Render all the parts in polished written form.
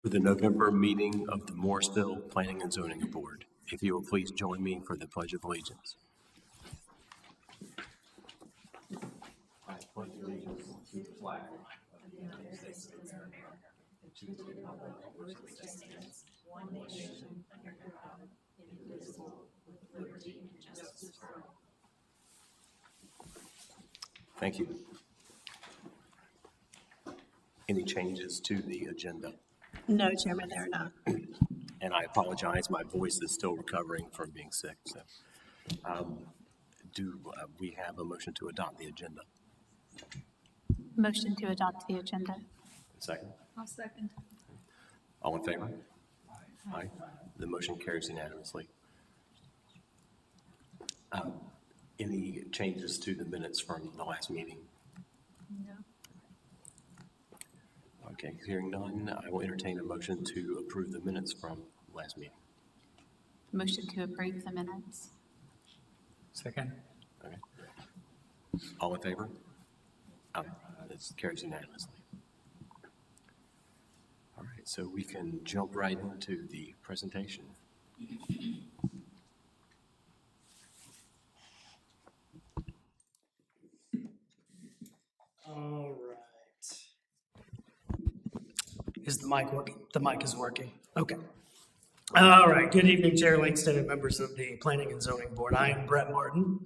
For the November meeting of the Morrisville Planning and Zoning Board. If you will please join me for the Pledge of Allegiance. I pledge allegiance to the flag of the United States of America and to the republic for which it stands, one nation, under God, indivisible, with liberty and justice for all. Thank you. Any changes to the agenda? No, Chairman, there are not. And I apologize, my voice is still recovering from being sick. So, do we have a motion to adopt the agenda? Motion to adopt the agenda. Second. I'll second. All in favor? Aye. The motion carries unanimously. Any changes to the minutes from the last meeting? No. Okay, hearing none, I will entertain a motion to approve the minutes from last meeting. Motion to approve the minutes. Second. Okay. All in favor? Aye. This carries unanimously. All right, so we can jump right into the presentation. All right. Is the mic working? The mic is working. Okay. All right. Good evening, Chair Langston and members of the Planning and Zoning Board. I am Brett Martin,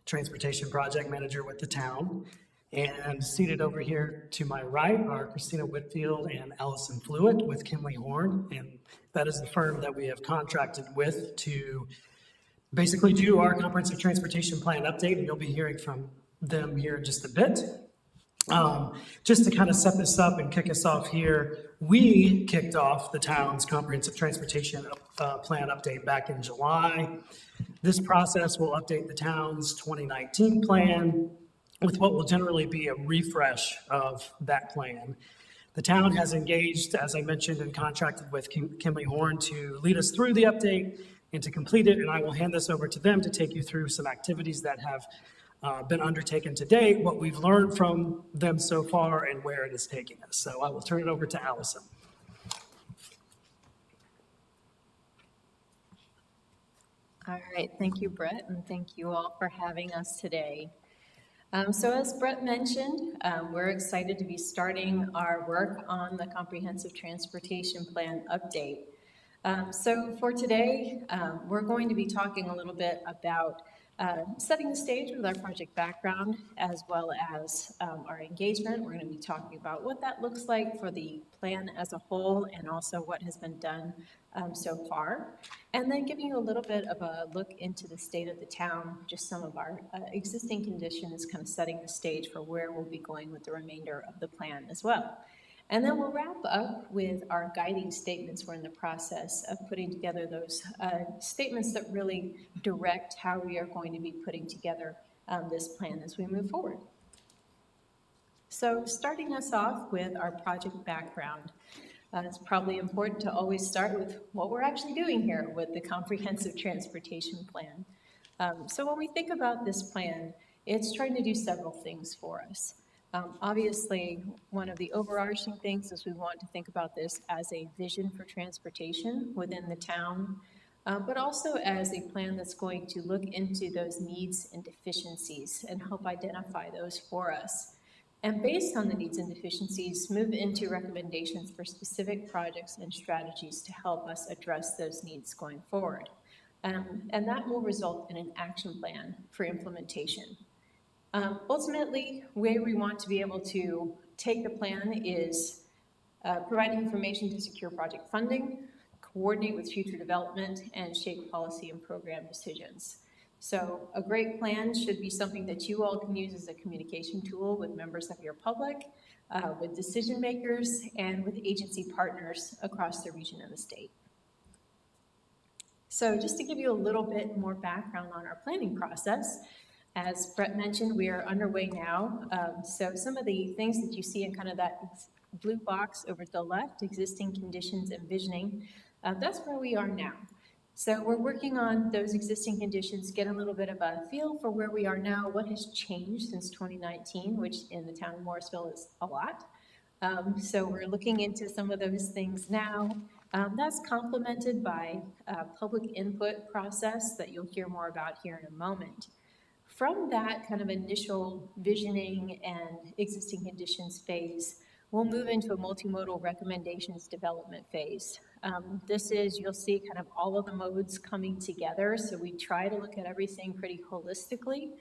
Transportation Project Manager with the town. And seated over here to my right are Christina Whitfield and Allison Flewitt with Kinley Horn. And that is the firm that we have contracted with to basically do our comprehensive transportation plan update. And you'll be hearing from them here in just a bit. Just to kind of set this up and kick us off here, we kicked off the town's comprehensive transportation plan update back in July. This process will update the town's 2019 plan with what will generally be a refresh of that plan. The town has engaged, as I mentioned, and contracted with Kinley Horn to lead us through the update and to complete it, and I will hand this over to them to take you through some activities that have been undertaken to date, what we've learned from them so far, and where it is taking us. So I will turn it over to Allison. All right, thank you, Brett, and thank you all for having us today. So as Brett mentioned, we're excited to be starting our work on the Comprehensive Transportation Plan update. So for today, we're going to be talking a little bit about setting the stage with our project background as well as our engagement. We're going to be talking about what that looks like for the plan as a whole and also what has been done so far. And then giving you a little bit of a look into the state of the town, just some of our existing conditions, kind of setting the stage for where we'll be going with the remainder of the plan as well. And then we'll wrap up with our guiding statements. We're in the process of putting together those statements that really direct how we are going to be putting together this plan as we move forward. So starting us off with our project background. It's probably important to always start with what we're actually doing here with the Comprehensive Transportation Plan. So when we think about this plan, it's trying to do several things for us. Obviously, one of the overarching things is we want to think about this as a vision for transportation within the town, but also as a plan that's going to look into those needs and deficiencies and help identify those for us. And based on the needs and deficiencies, move into recommendations for specific projects and strategies to help us address those needs going forward. And that will result in an action plan for implementation. Ultimately, where we want to be able to take the plan is providing information to secure project funding, coordinate with future development, and shape policy and program decisions. So a great plan should be something that you all can use as a communication tool with members of your public, with decision makers, and with agency partners across the region and the state. So just to give you a little bit more background on our planning process, as Brett mentioned, we are underway now. So some of the things that you see in kind of that blue box over to the left, existing conditions and visioning, that's where we are now. So we're working on those existing conditions, get a little bit of a feel for where we are now, what has changed since 2019, which in the town of Morrisville is a lot. So we're looking into some of those things now. That's complemented by a public input process that you'll hear more about here in a moment. From that kind of initial visioning and existing conditions phase, we'll move into a multimodal recommendations development phase. This is, you'll see kind of all of the modes coming together. So we try to look at everything pretty holistically,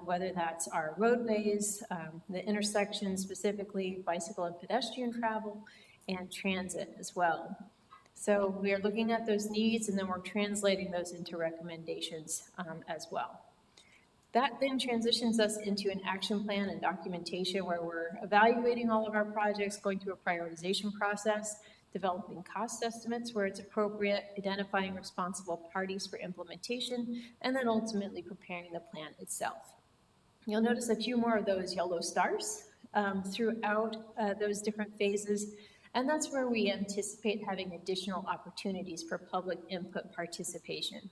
whether that's our roadways, the intersections specifically, bicycle and pedestrian travel, and transit as well. So we are looking at those needs and then we're translating those into recommendations as well. That then transitions us into an action plan and documentation where we're evaluating all of our projects, going through a prioritization process, developing cost estimates where it's appropriate, identifying responsible parties for implementation, and then ultimately preparing the plan itself. You'll notice a few more of those yellow stars throughout those different phases, and that's where we anticipate having additional opportunities for public input participation.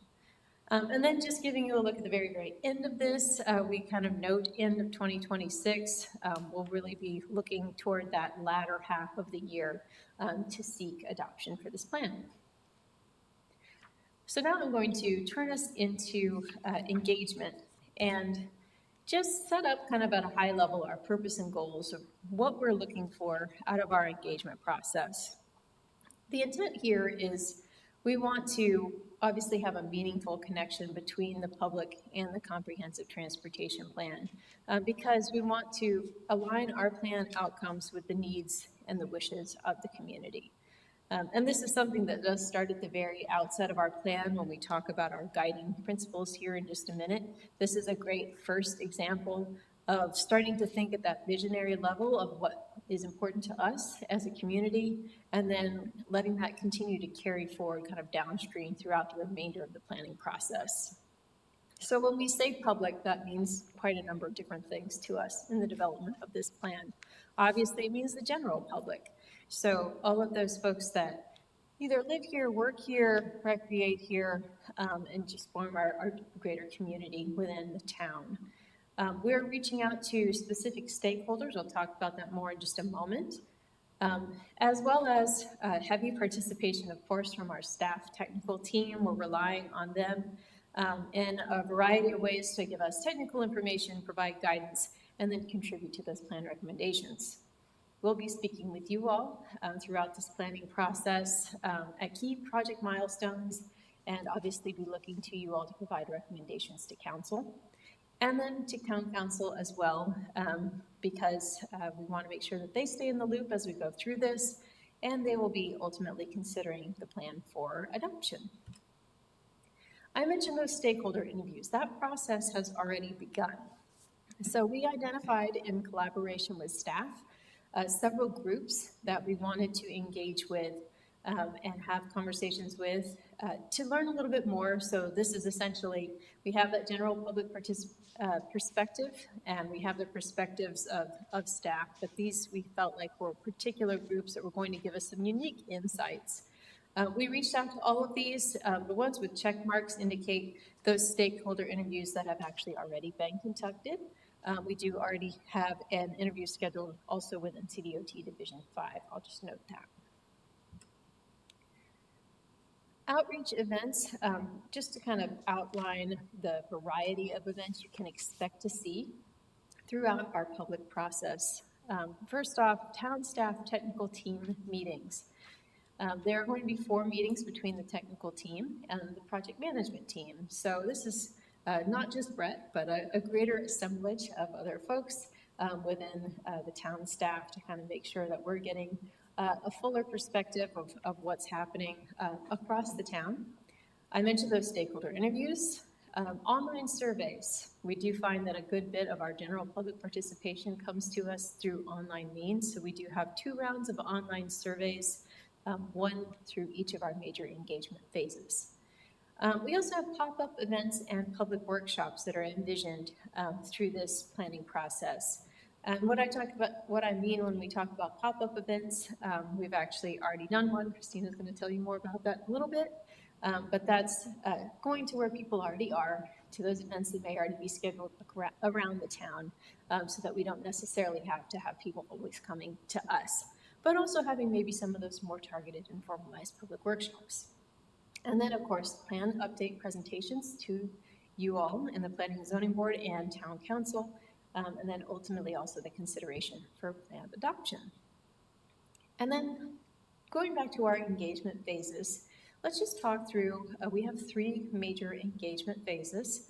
And then just giving you a look at the very, very end of this, we kind of note end of 2026. We'll really be looking toward that latter half of the year to seek adoption for this plan. So now I'm going to turn us into engagement and just set up kind of at a high level our purpose and goals of what we're looking for out of our engagement process. The intent here is we want to obviously have a meaningful connection between the public and the comprehensive transportation plan because we want to align our plan outcomes with the needs and the wishes of the community. And this is something that does start at the very outset of our plan when we talk about our guiding principles here in just a minute. This is a great first example of starting to think at that visionary level of what is important to us as a community, and then letting that continue to carry forward kind of downstream throughout the remainder of the planning process. So when we say public, that means quite a number of different things to us in the development of this plan. Obviously, it means the general public. So all of those folks that either live here, work here, recreate here, and just form our greater community within the town. We're reaching out to specific stakeholders. I'll talk about that more in just a moment, as well as heavy participation, of course, from our staff technical team. We're relying on them in a variety of ways to give us technical information, provide guidance, and then contribute to those plan recommendations. We'll be speaking with you all throughout this planning process at key project milestones, and obviously be looking to you all to provide recommendations to council. And then to town council as well, because we want to make sure that they stay in the loop as we go through this, and they will be ultimately considering the plan for adoption. I mentioned those stakeholder interviews. That process has already begun. So we identified in collaboration with staff several groups that we wanted to engage with and have conversations with to learn a little bit more. So this is essentially, we have that general public perspective and we have the perspectives of staff, but these we felt like were particular groups that were going to give us some unique insights. We reached out to all of these. The ones with check marks indicate those stakeholder interviews that have actually already been conducted. We do already have an interview scheduled also with NCDOT Division 5. I'll just note that. Outreach events, just to kind of outline the variety of events you can expect to see throughout our public process. First off, town staff technical team meetings. There are going to be 4 meetings between the technical team and the project management team. So this is not just Brett, but a greater assemblage of other folks within the town staff to kind of make sure that we're getting a fuller perspective of what's happening across the town. I mentioned those stakeholder interviews. Online surveys. We do find that a good bit of our general public participation comes to us through online means. So we do have 2 rounds of online surveys, 1 through each of our major engagement phases. We also have pop-up events and public workshops that are envisioned through this planning process. And what I mean when we talk about pop-up events, we've actually already done one. Christina's going to tell you more about that in a little bit. But that's going to where people already are, to those events that may already be scheduled around the town, so that we don't necessarily have to have people always coming to us, but also having maybe some of those more targeted and formalized public workshops. And then, of course, plan update presentations to you all in the Planning and Zoning Board and Town Council, and then ultimately also the consideration for plan adoption. And then going back to our engagement phases, let's just talk through, we have 3 major engagement phases.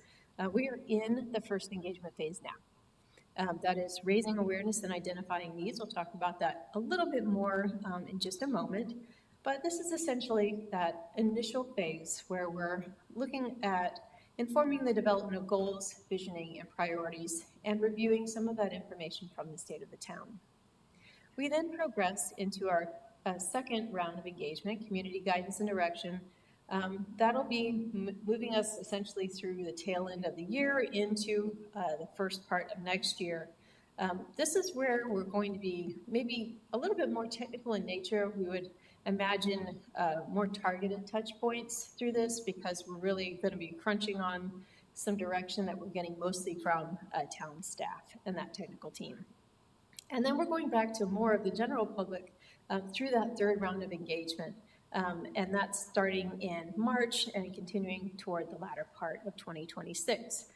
We are in the first engagement phase now. That is raising awareness and identifying needs. We'll talk about that a little bit more in just a moment. But this is essentially that initial phase where we're looking at informing the development of goals, visioning, and priorities, and reviewing some of that information from the state of the town. We then progress into our second round of engagement, community guidance and direction. That'll be moving us essentially through the tail end of the year into the first part of next year. This is where we're going to be maybe a little bit more technical in nature. We would imagine more targeted touch points through this because we're really going to be crunching on some direction that we're getting mostly from town staff and that technical team. And then we're going back to more of the general public through that third round of engagement. And that's starting in March and continuing toward the latter part of 2026.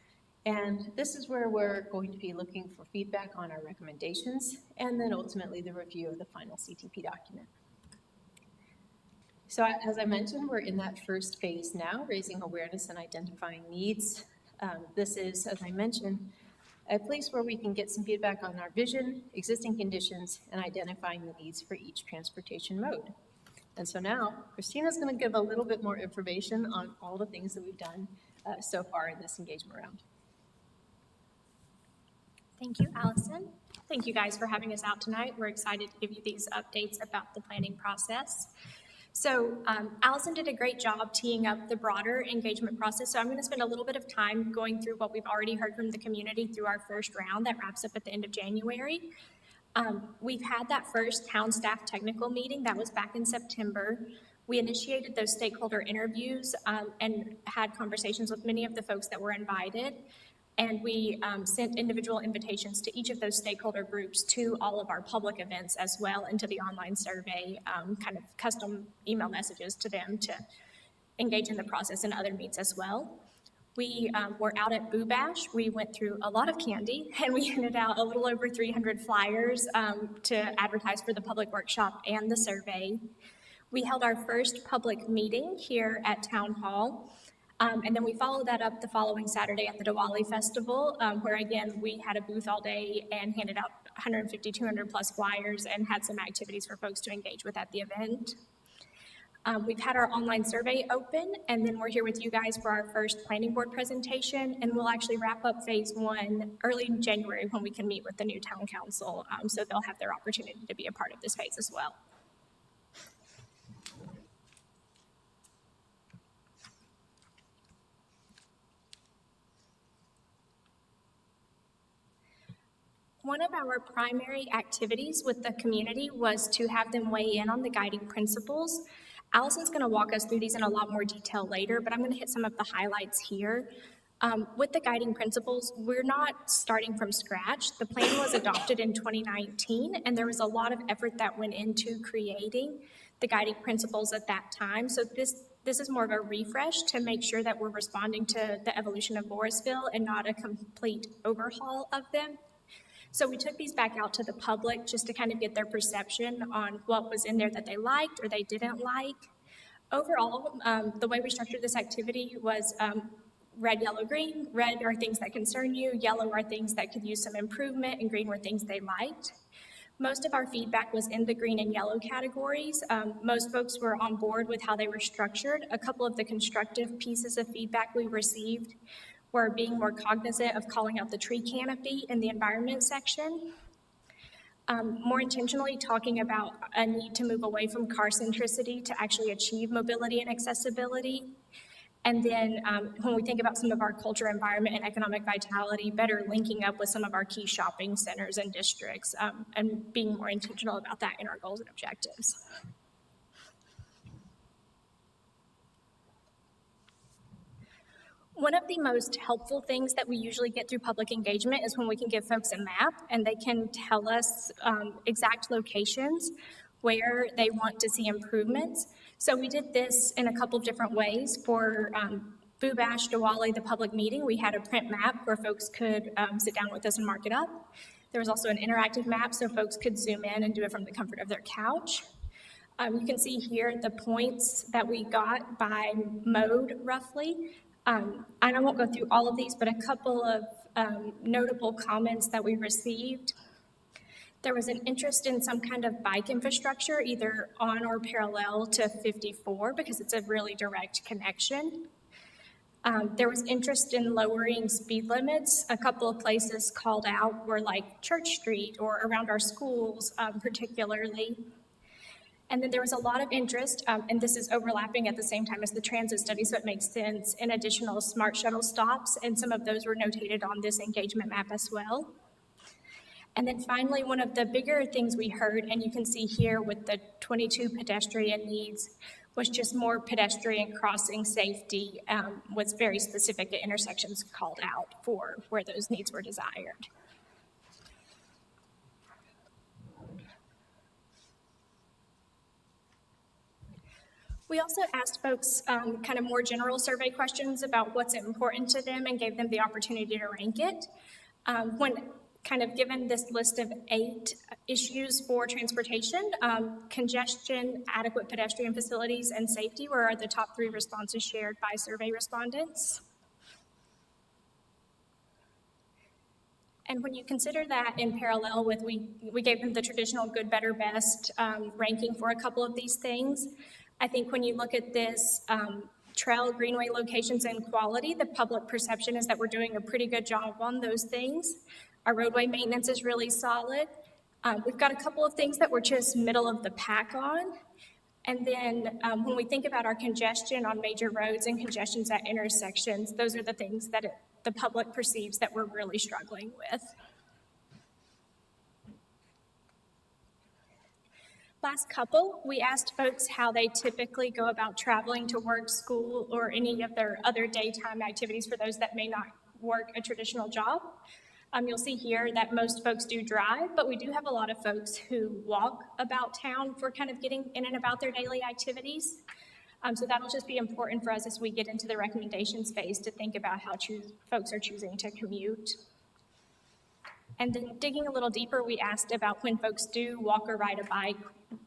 And this is where we're going to be looking for feedback on our recommendations and then ultimately the review of the final CTP document. So as I mentioned, we're in that first phase now, raising awareness and identifying needs. This is, as I mentioned, a place where we can get some feedback on our vision, existing conditions, and identifying the needs for each transportation mode. And so now, Christina's going to give a little bit more information on all the things that we've done so far in this engagement round. Thank you, Allison. Thank you guys for having us out tonight. We're excited to give you these updates about the planning process. So Allison did a great job teeing up the broader engagement process. So I'm going to spend a little bit of time going through what we've already heard from the community through our first round that wraps up at the end of January. We've had that first town staff technical meeting that was back in September. We initiated those stakeholder interviews and had conversations with many of the folks that were invited. And we sent individual invitations to each of those stakeholder groups to all of our public events as well, and to the online survey, kind of custom email messages to them to engage in the process and other meets as well. We were out at Boo Bash. We went through a lot of candy, and we handed out a little over 300 flyers to advertise for the public workshop and the survey. We held our first public meeting here at Town Hall. And then we followed that up the following Saturday at the Diwali Festival, where again, we had a booth all day and handed out 150, 200 plus flyers and had some activities for folks to engage with at the event. We've had our online survey open, and then we're here with you guys for our first planning board presentation, and we'll actually wrap up phase 1 early in January when we can meet with the new town council, so they'll have their opportunity to be a part of this phase as well. One of our primary activities with the community was to have them weigh in on the guiding principles. Allison's going to walk us through these in a lot more detail later, but I'm going to hit some of the highlights here. With the guiding principles, we're not starting from scratch. The plan was adopted in 2019, and there was a lot of effort that went into creating the guiding principles at that time. So this is more of a refresh to make sure that we're responding to the evolution of Morrisville and not a complete overhaul of them. So we took these back out to the public just to kind of get their perception on what was in there that they liked or they didn't like. Overall, the way we structured this activity was red, yellow, green. Red are things that concern you, yellow are things that could use some improvement, and green were things they liked. Most of our feedback was in the green and yellow categories. Most folks were on board with how they were structured. A couple of the constructive pieces of feedback we received were being more cognizant of calling out the tree canopy in the environment section, more intentionally talking about a need to move away from car centricity to actually achieve mobility and accessibility. And then when we think about some of our culture, environment, and economic vitality, better linking up with some of our key shopping centers and districts, and being more intentional about that in our goals and objectives. One of the most helpful things that we usually get through public engagement is when we can give folks a map and they can tell us exact locations where they want to see improvements. So we did this in a couple of different ways. For Boo Bash Diwali, the public meeting, we had a print map where folks could sit down with us and mark it up. There was also an interactive map so folks could zoom in and do it from the comfort of their couch. You can see here the points that we got by mode roughly. And I won't go through all of these, but a couple of notable comments that we received. There was an interest in some kind of bike infrastructure, either on or parallel to 54, because it's a really direct connection. There was interest in lowering speed limits. A couple of places called out were like Church Street or around our schools particularly. And then there was a lot of interest, and this is overlapping at the same time as the transit study, so it makes sense, in additional smart shuttle stops, and some of those were notated on this engagement map as well. And then finally, one of the bigger things we heard, and you can see here with the 22 pedestrian needs, was just more pedestrian crossing safety, with very specific intersections called out for where those needs were desired. We also asked folks kind of more general survey questions about what's important to them and gave them the opportunity to rank it. When kind of given this list of 8 issues for transportation, congestion, adequate pedestrian facilities, and safety were the top 3 responses shared by survey respondents. And when you consider that in parallel with, we gave them the traditional good, better, best ranking for a couple of these things. I think when you look at this trail, greenway locations, and quality, the public perception is that we're doing a pretty good job on those things. Our roadway maintenance is really solid. We've got a couple of things that we're just middle of the pack on. And then when we think about our congestion on major roads and congestions at intersections, those are the things that the public perceives that we're really struggling with. Last couple, we asked folks how they typically go about traveling to work, school, or any of their other daytime activities for those that may not work a traditional job. You'll see here that most folks do drive, but we do have a lot of folks who walk about town for kind of getting in and about their daily activities. So that'll just be important for us as we get into the recommendations phase to think about how folks are choosing to commute. And then digging a little deeper, we asked about when folks do walk or ride a bike,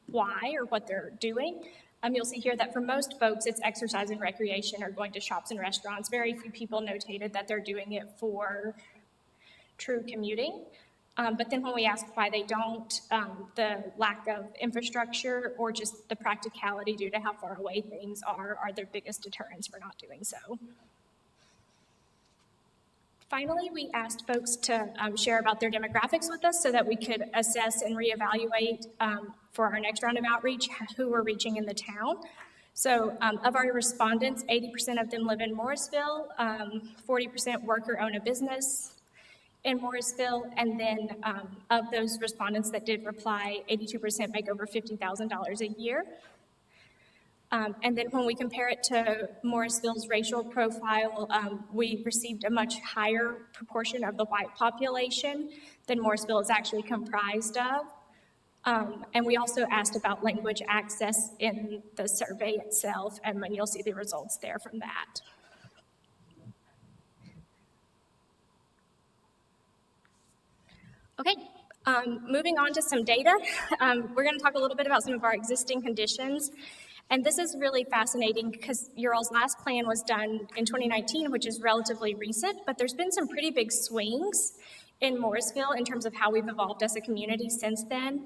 why or what they're doing. You'll see here that for most folks, it's exercise and recreation or going to shops and restaurants. Very few people notated that they're doing it for true commuting. But then when we ask why they don't, the lack of infrastructure or just the practicality due to how far away things are their biggest deterrents for not doing so. Finally, we asked folks to share about their demographics with us so that we could assess and reevaluate for our next round of outreach who we're reaching in the town. So of our respondents, 80% of them live in Morrisville, 40% work or own a business in Morrisville, and then of those respondents that did reply, 82% make over $50,000 a year. And then when we compare it to Morrisville's racial profile, we received a much higher proportion of the white population than Morrisville is actually comprised of. And we also asked about language access in the survey itself, and then you'll see the results there from that. Okay, moving on to some data. We're going to talk a little bit about some of our existing conditions. And this is really fascinating because your all's last plan was done in 2019, which is relatively recent, but there's been some pretty big swings in Morrisville in terms of how we've evolved as a community since then.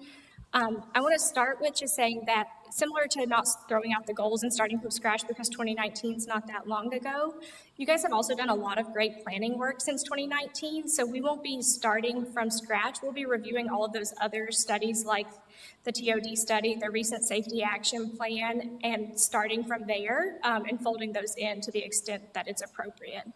I want to start with just saying that similar to not throwing out the goals and starting from scratch because 2019 is not that long ago, you guys have also done a lot of great planning work since 2019, so we won't be starting from scratch. We'll be reviewing all of those other studies like the TOD study, the recent safety action plan, and starting from there and folding those in to the extent that it's appropriate.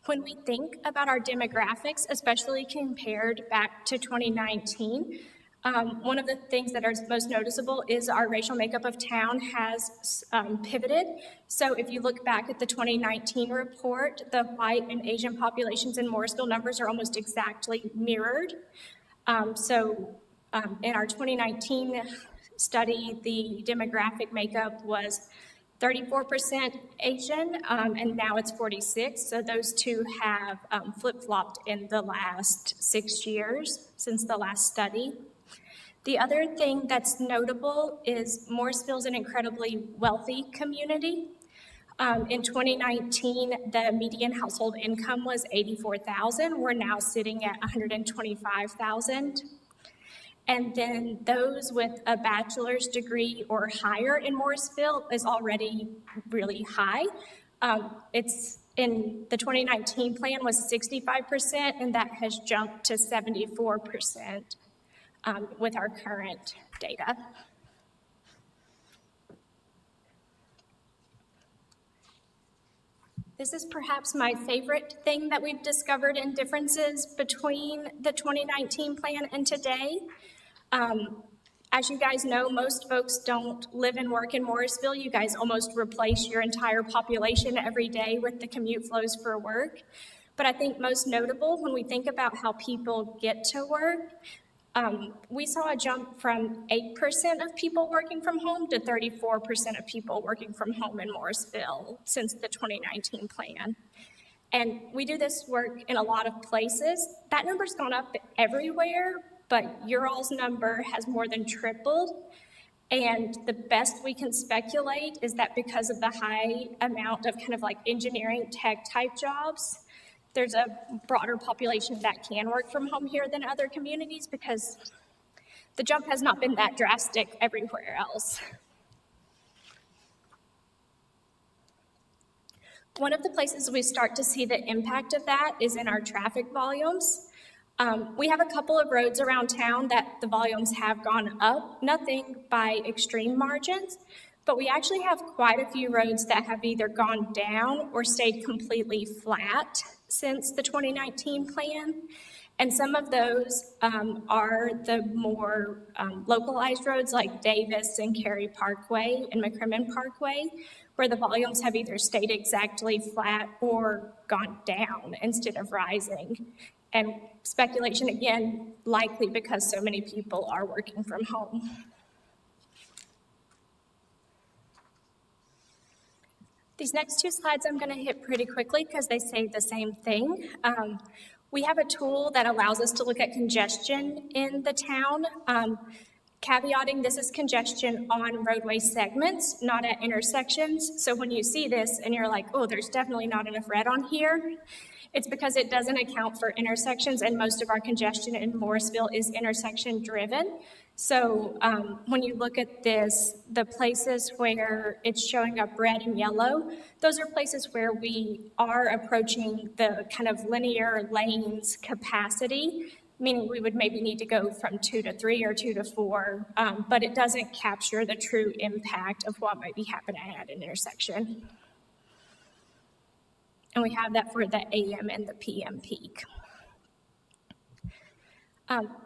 When we think about our demographics, especially compared back to 2019, One of the things that are most noticeable is our racial makeup of town has pivoted. So if you look back at the 2019 report, the white and Asian populations in Morrisville numbers are almost exactly mirrored. In our 2019 study, the demographic makeup was 34% Asian, and now it's 46. So those two have flip-flopped in the last 6 years since the last study. The other thing that's notable is Morrisville's an incredibly wealthy community. In 2019, the median household income was $84,000. We're now sitting at $125,000. And then those with a bachelor's degree or higher in Morrisville is already really high. It's in the 2019 plan was 65%, and that has jumped to 74% with our current data. This is perhaps my favorite thing that we've discovered in differences between the 2019 plan and today. As you guys know, most folks don't live and work in Morrisville. You guys almost replace your entire population every day with the commute flows for work. But I think most notable when we think about how people get to work, we saw a jump from 8% of people working from home to 34% of people working from home in Morrisville since the 2019 plan. And we do this work in a lot of places. That number's gone up everywhere, but your all's number has more than tripled. And the best we can speculate is that because of the high amount of kind of like engineering tech type jobs, there's a broader population that can work from home here than other communities because the jump has not been that drastic everywhere else. One of the places we start to see the impact of that is in our traffic volumes. We have a couple of roads around town that the volumes have gone up, nothing by extreme margins, but we actually have quite a few roads that have either gone down or stayed completely flat since the 2019 plan. And some of those are the more localized roads like Davis and Cary Parkway and McCrimmon Parkway, where the volumes have either stayed exactly flat or gone down instead of rising. And speculation, again, likely because so many people are working from home. These next two slides I'm going to hit pretty quickly because they say the same thing. We have a tool that allows us to look at congestion in the town. Caveating, this is congestion on roadway segments, not at intersections. So when you see this and you're like, oh, there's definitely not enough red on here, it's because it doesn't account for intersections, and most of our congestion in Morrisville is intersection driven. So when you look at this, the places where it's showing up red and yellow, those are places where we are approaching the kind of linear lanes capacity, meaning we would maybe need to go from 2 to 3 or 2 to 4, but it doesn't capture the true impact of what might be happening at an intersection. And we have that for the AM and the PM peak.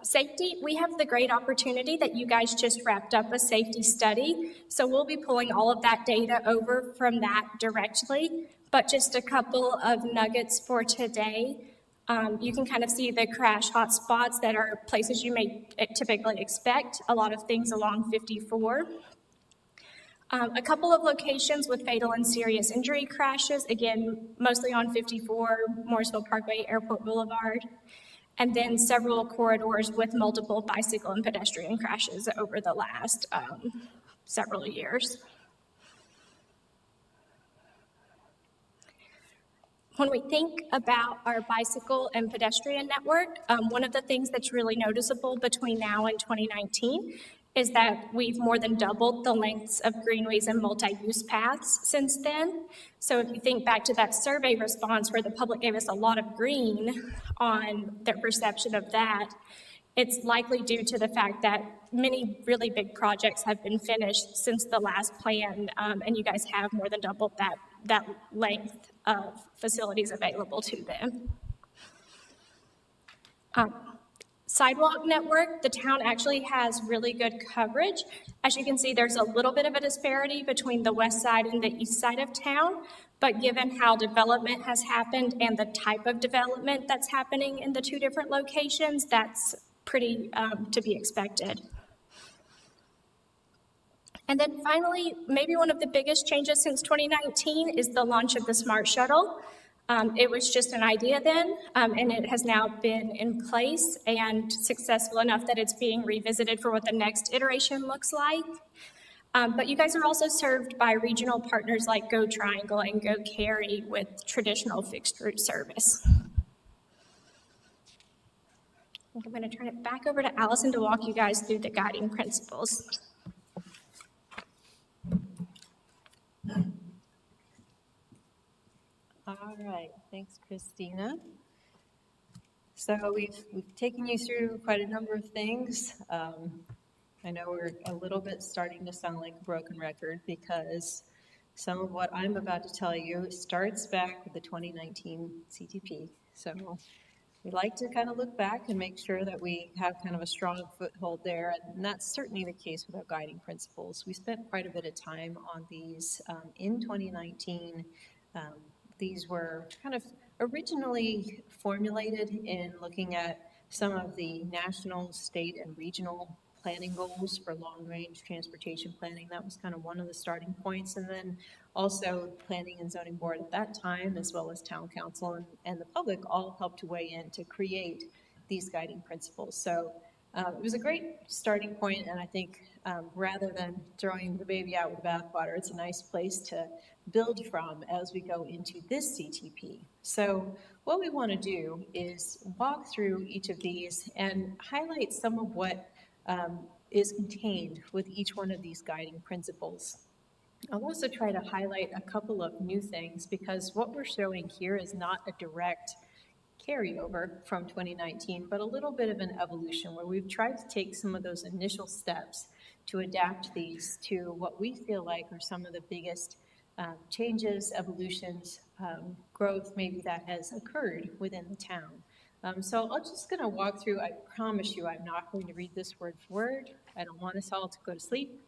Safety, we have the great opportunity that you guys just wrapped up a safety study. So we'll be pulling all of that data over from that directly. But just a couple of nuggets for today. You can kind of see the crash hotspots that are places you may typically expect, a lot of things along 54. A couple of locations with fatal and serious injury crashes, again, mostly on 54, Morrisville Parkway, Airport Boulevard, and then several corridors with multiple bicycle and pedestrian crashes over the last several years. When we think about our bicycle and pedestrian network, one of the things that's really noticeable between now and 2019 is that we've more than doubled the lengths of greenways and multi-use paths since then. So if you think back to that survey response where the public gave us a lot of green on their perception of that, it's likely due to the fact that many really big projects have been finished since the last plan, and you guys have more than doubled that length of facilities available to them. sidewalk network, the town actually has really good coverage. As you can see, there's a little bit of a disparity between the west side and the east side of town, but given how development has happened and the type of development that's happening in the two different locations, that's pretty to be expected. And then finally, maybe one of the biggest changes since 2019 is the launch of the Smart Shuttle. It was just an idea then, and it has now been in place and successful enough that it's being revisited for what the next iteration looks like. But you guys are also served by regional partners like Go Triangle and Go Cary with traditional fixed route service. I'm going to turn it back over to Allison to walk you guys through the guiding principles. All right, thanks, Christina. So we've taken you through quite a number of things. I know we're a little bit starting to sound like a broken record because some of what I'm about to tell you starts back with the 2019 CTP. So we like to kind of look back and make sure that we have kind of a strong foothold there, and that's certainly the case with our guiding principles. We spent quite a bit of time on these in 2019. These were kind of originally formulated in looking at some of the national, state, and regional planning goals for long-range transportation planning. That was kind of one of the starting points. And then also Planning and Zoning Board at that time, as well as Town Council and the public, all helped to weigh in to create these guiding principles. So it was a great starting point, and I think rather than throwing the baby out with the bathwater, it's a nice place to build from as we go into this CTP. So what we want to do is walk through each of these and highlight some of what is contained with each one of these guiding principles. I'll also try to highlight a couple of new things because what we're showing here is not a direct carryover from 2019, but a little bit of an evolution where we've tried to take some of those initial steps to adapt these to what we feel like are some of the biggest changes, evolutions, growth maybe that has occurred within the town. So I'm just going to walk through. I promise you I'm not going to read this word for word. I don't want us all to go to sleep,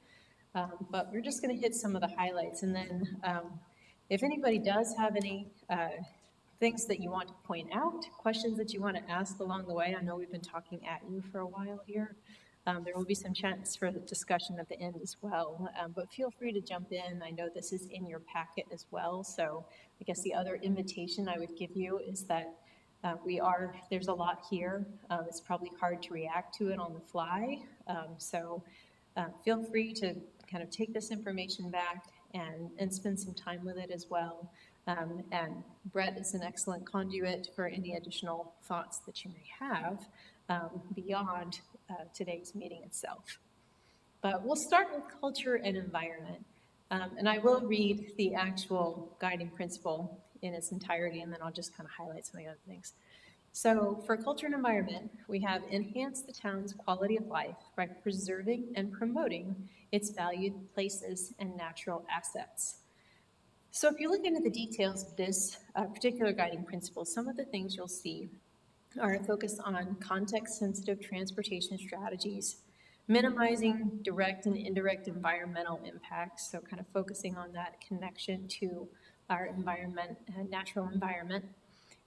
but we're just going to hit some of the highlights. And then if anybody does have any things that you want to point out, questions that you want to ask along the way, I know we've been talking at you for a while here. There will be some chance for the discussion at the end as well, but feel free to jump in. I know this is in your packet as well, so I guess the other invitation I would give you is that there's a lot here. It's probably hard to react to it on the fly, so feel free to kind of take this information back and spend some time with it as well. And Brett is an excellent conduit for any additional thoughts that you may have beyond today's meeting itself. But we'll start with culture and environment. And I will read the actual guiding principle in its entirety, and then I'll just kind of highlight some of the other things. So for culture and environment, we have enhanced the town's quality of life by preserving and promoting its valued places and natural assets. So if you look into the details of this particular guiding principle, some of the things you'll see are a focus on context-sensitive transportation strategies, minimizing direct and indirect environmental impacts, so kind of focusing on that connection to our environment, natural environment,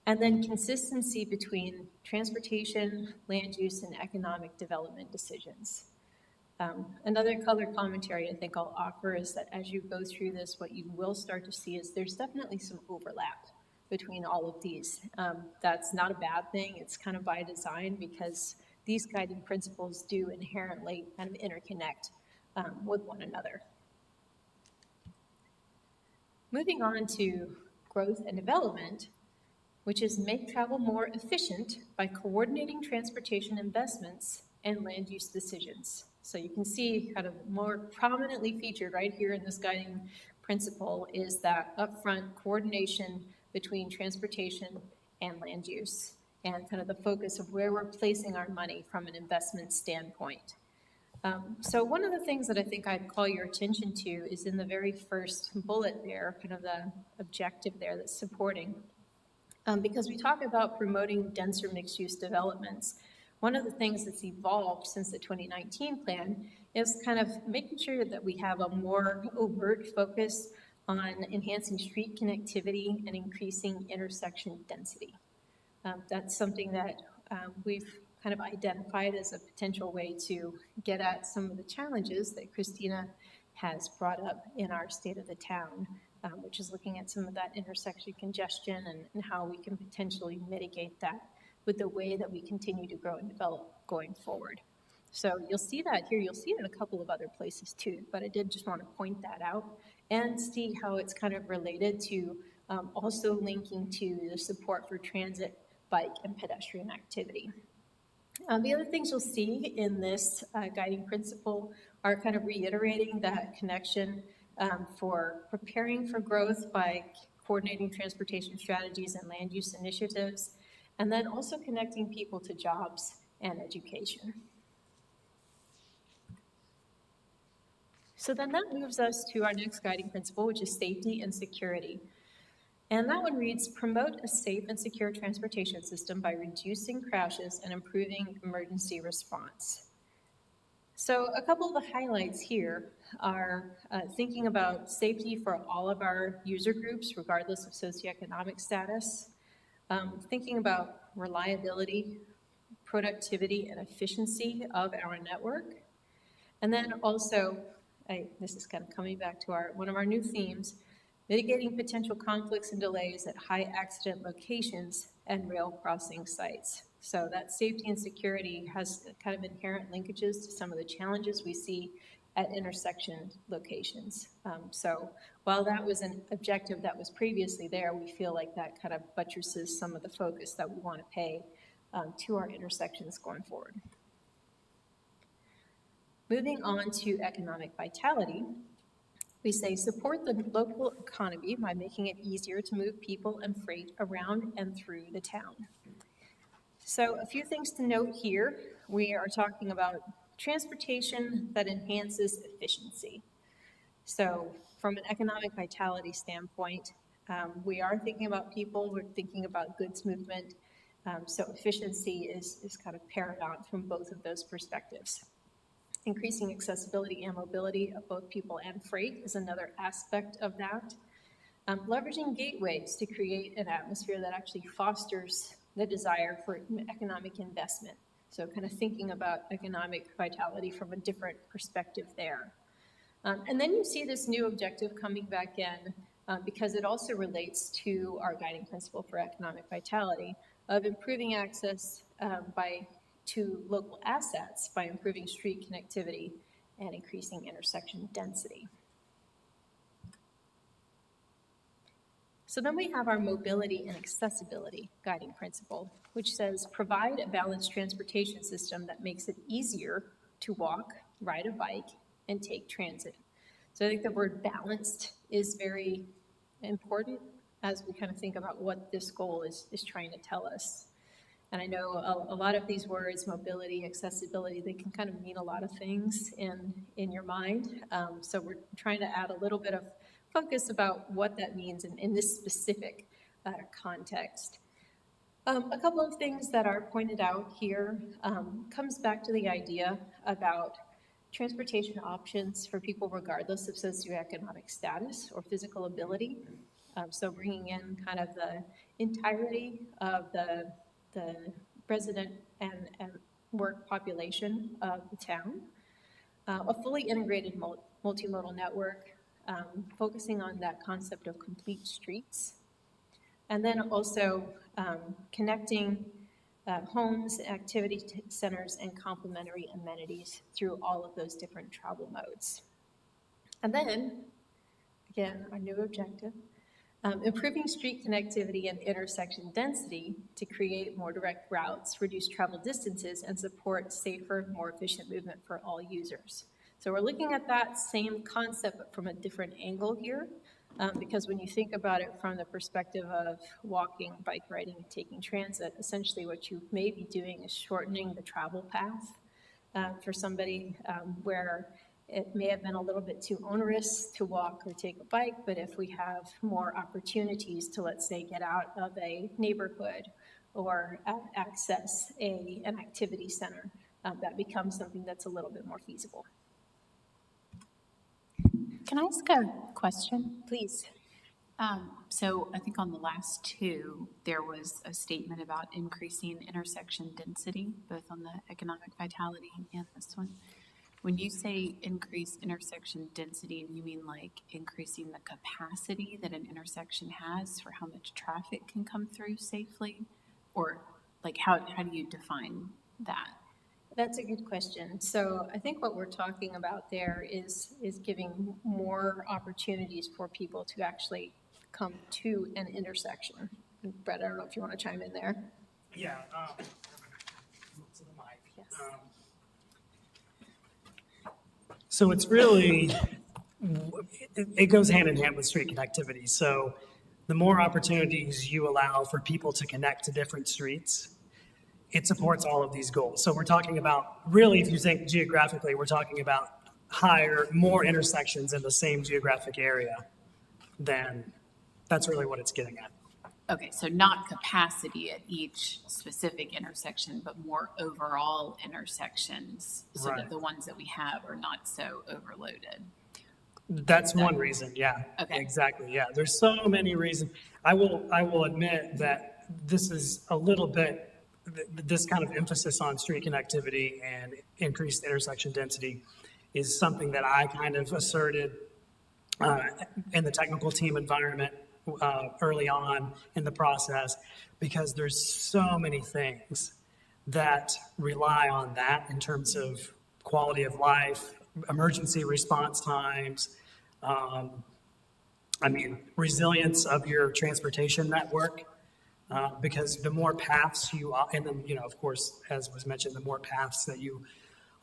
and then consistency between transportation, land use, and economic development decisions. Another color commentary I think I'll offer is that as you go through this, what you will start to see is there's definitely some overlap between all of these. That's not a bad thing. It's kind of by design because these guiding principles do inherently kind of interconnect with one another. Moving on to growth and development, which is make travel more efficient by coordinating transportation investments and land use decisions. So you can see kind of more prominently featured right here in this guiding principle is that upfront coordination between transportation and land use and kind of the focus of where we're placing our money from an investment standpoint. So one of the things that I think I'd call your attention to is in the very first bullet there, kind of the objective there that's supporting. Because we talk about promoting denser mixed-use developments, one of the things that's evolved since the 2019 plan is kind of making sure that we have a more overt focus on enhancing street connectivity and increasing intersection density. That's something that we've kind of identified as a potential way to get at some of the challenges that Christina has brought up in our state of the town, which is looking at some of that intersection congestion and how we can potentially mitigate that with the way that we continue to grow and develop going forward. So you'll see that here, you'll see it in a couple of other places too, but I did just want to point that out and see how it's kind of related to also linking to the support for transit, bike, and pedestrian activity. The other things you'll see in this guiding principle are kind of reiterating that connection for preparing for growth by coordinating transportation strategies and land use initiatives, and then also connecting people to jobs and education. So then that moves us to our next guiding principle, which is safety and security. And that one reads, promote a safe and secure transportation system by reducing crashes and improving emergency response. So a couple of the highlights here are thinking about safety for all of our user groups, regardless of socioeconomic status, thinking about reliability, productivity, and efficiency of our network, and then also, this is kind of coming back to one of our new themes, mitigating potential conflicts and delays at high accident locations and rail crossing sites. So that safety and security has kind of inherent linkages to some of the challenges we see at intersection locations. So while that was an objective that was previously there, we feel like that kind of buttresses some of the focus that we want to pay to our intersections going forward. Moving on to economic vitality, we say support the local economy by making it easier to move people and freight around and through the town. So a few things to note here. We are talking about transportation that enhances efficiency. So from an economic vitality standpoint, we are thinking about people, we're thinking about goods movement. So efficiency is kind of paramount from both of those perspectives. Increasing accessibility and mobility of both people and freight is another aspect of that. Leveraging gateways to create an atmosphere that actually fosters the desire for economic investment. So kind of thinking about economic vitality from a different perspective there. And then you see this new objective coming back in because it also relates to our guiding principle for economic vitality of improving access to local assets by improving street connectivity and increasing intersection density. So then we have our mobility and accessibility guiding principle, which says provide a balanced transportation system that makes it easier to walk, ride a bike, and take transit. So I think the word balanced is very important as we kind of think about what this goal is trying to tell us. And I know a lot of these words, mobility, accessibility, they can kind of mean a lot of things in your mind. So we're trying to add a little bit of focus about what that means in this specific context. A couple of things that are pointed out here comes back to the idea about transportation options for people regardless of socioeconomic status or physical ability. So bringing in kind of the entirety of the resident and work population of the town, a fully integrated multimodal network, focusing on that concept of complete streets, and then also connecting homes, activity centers, and complementary amenities through all of those different travel modes. And then, again, our new objective, improving street connectivity and intersection density to create more direct routes, reduce travel distances, and support safer, more efficient movement for all users. So we're looking at that same concept but from a different angle here, because when you think about it from the perspective of walking, bike riding, and taking transit, essentially what you may be doing is shortening the travel path for somebody where it may have been a little bit too onerous to walk or take a bike, but if we have more opportunities to, let's say, get out of a neighborhood or access an activity center, that becomes something that's a little bit more feasible. Can I ask a question? Please. So I think on the last two, there was a statement about increasing intersection density, both on the economic vitality and this one. When you say increase intersection density, do you mean like increasing the capacity that an intersection has for how much traffic can come through safely? Or like how do you define that? That's a good question. So I think what we're talking about there is giving more opportunities for people to actually come to an intersection. Brett, I don't know if you want to chime in there. Yeah. To the mic. Yes. So it's really, it goes hand in hand with street connectivity. So the more opportunities you allow for people to connect to different streets, it supports all of these goals. So we're talking about, really, if you think geographically, we're talking about more intersections in the same geographic area, then that's really what it's getting at. Okay, so not capacity at each specific intersection, but more overall intersections, so Right. that the ones that we have are not so overloaded. That's one reason, yeah. Okay. Exactly, yeah. There's so many reasons. I will admit that this is a little bit, this kind of emphasis on street connectivity and increased intersection density is something that I kind of asserted in the technical team environment early on in the process, because there's so many things that rely on that in terms of quality of life, emergency response times, resilience of your transportation network, because the more paths you, and then, of course, as was mentioned, the more paths that you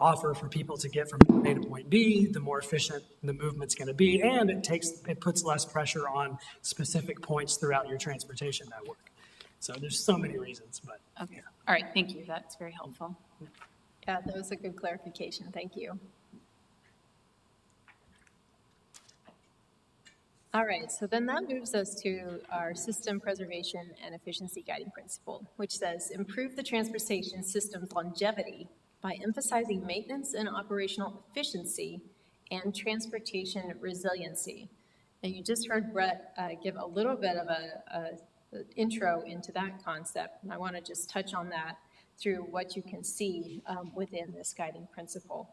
offer for people to get from point A to point B, the more efficient the movement's going to be, and it puts less pressure on specific points throughout your transportation network. So there's so many reasons, but Okay, all right, thank you, that's very helpful. Yeah, that was a good clarification. Thank you. All right, so then that moves us to our system preservation and efficiency guiding principle, which says improve the transportation system's longevity by emphasizing maintenance and operational efficiency and transportation resiliency. And you just heard Brett give a little bit of an intro into that concept, and I want to just touch on that through what you can see within this guiding principle.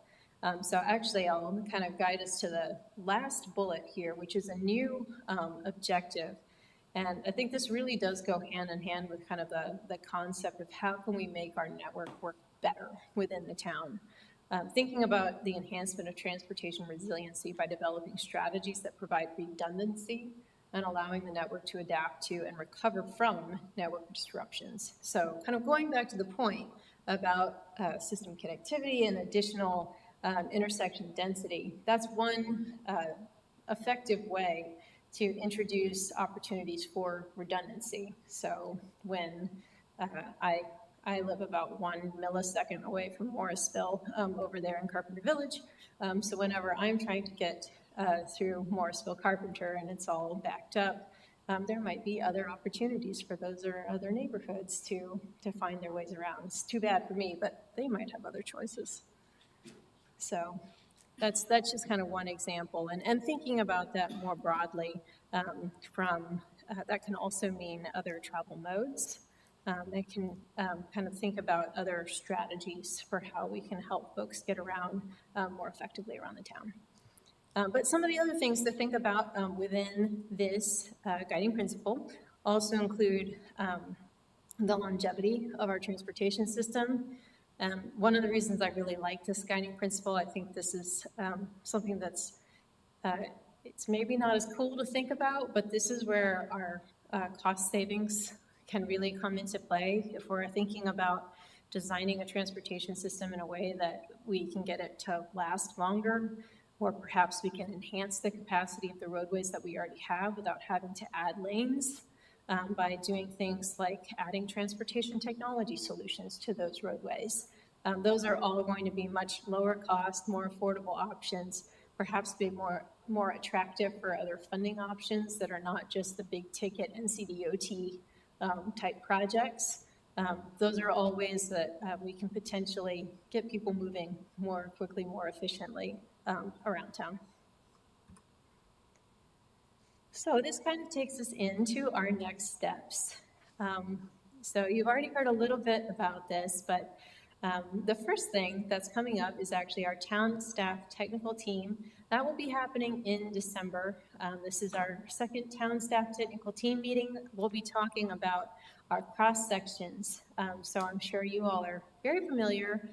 So actually, I'll kind of guide us to the last bullet here, which is a new objective. And I think this really does go hand in hand with kind of the concept of how can we make our network work better within the town. Thinking about the enhancement of transportation resiliency by developing strategies that provide redundancy and allowing the network to adapt to and recover from network disruptions. So kind of going back to the point about system connectivity and additional intersection density, that's one effective way to introduce opportunities for redundancy. So when I live about 1 millisecond away from Morrisville over there in Carpenter Village. So whenever I'm trying to get through Morrisville Carpenter and it's all backed up, there might be other opportunities for those or other neighborhoods to find their ways around. It's too bad for me, but they might have other choices. So that's just kind of one example. And thinking about that more broadly, that can also mean other travel modes. It can kind of think about other strategies for how we can help folks get around more effectively around the town. But some of the other things to think about within this guiding principle also include the longevity of our transportation system. One of the reasons I really like this guiding principle, I think this is something that's, it's maybe not as cool to think about, but this is where our cost savings can really come into play if we're thinking about designing a transportation system in a way that we can get it to last longer, or perhaps we can enhance the capacity of the roadways that we already have without having to add lanes by doing things like adding transportation technology solutions to those roadways. Those are all going to be much lower cost, more affordable options, perhaps be more attractive for other funding options that are not just the big ticket NCDOT type projects. Those are all ways that we can potentially get people moving more quickly, more efficiently around town. So this kind of takes us into our next steps. So you've already heard a little bit about this, but the first thing that's coming up is actually our town staff technical team. That will be happening in December. This is our second town staff technical team meeting. We'll be talking about our cross sections. So I'm sure you all are very familiar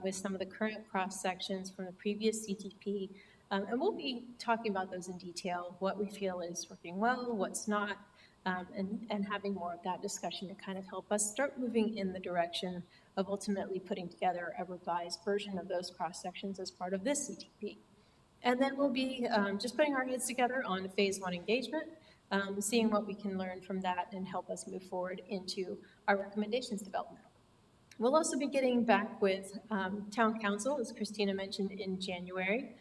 with some of the current cross sections from the previous CTP. And we'll be talking about those in detail, what we feel is working well, what's not, and having more of that discussion to kind of help us start moving in the direction of ultimately putting together a revised version of those cross sections as part of this CTP. And then we'll be just putting our heads together on phase 1 engagement, seeing what we can learn from that and help us move forward into our recommendations development. We'll also be getting back with town council, as Christina mentioned, in January.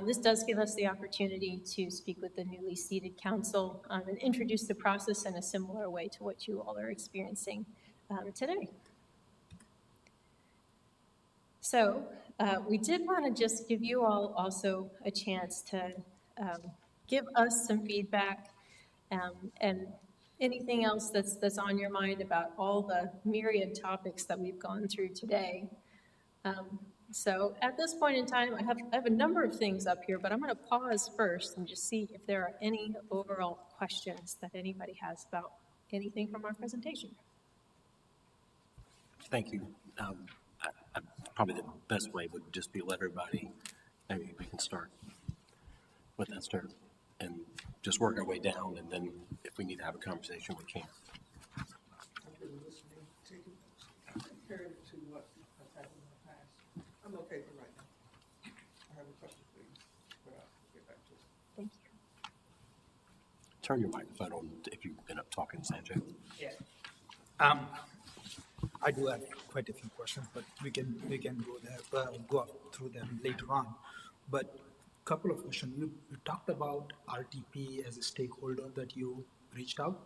This does give us the opportunity to speak with the newly seated council and introduce the process in a similar way to what you all are experiencing today. So we did want to just give you all also a chance to give us some feedback and anything else that's on your mind about all the myriad topics that we've gone through today. So at this point in time, I have a number of things up here, but I'm going to pause first and just see if there are any overall questions that anybody has about anything from our presentation. Thank you. Probably the best way would just be let everybody, maybe we can start with that start and just work our way down, and then if we need to have a conversation, we can. Compared to what has happened in the past, I'm okay for right now. I have a question, please, but I'll get back to it. Thank you. Turn your microphone on if you end up talking, Sanjay. Yeah. I do have quite a few questions, but we can go through them later on. But couple of questions. You talked about RTP as a stakeholder that you reached out.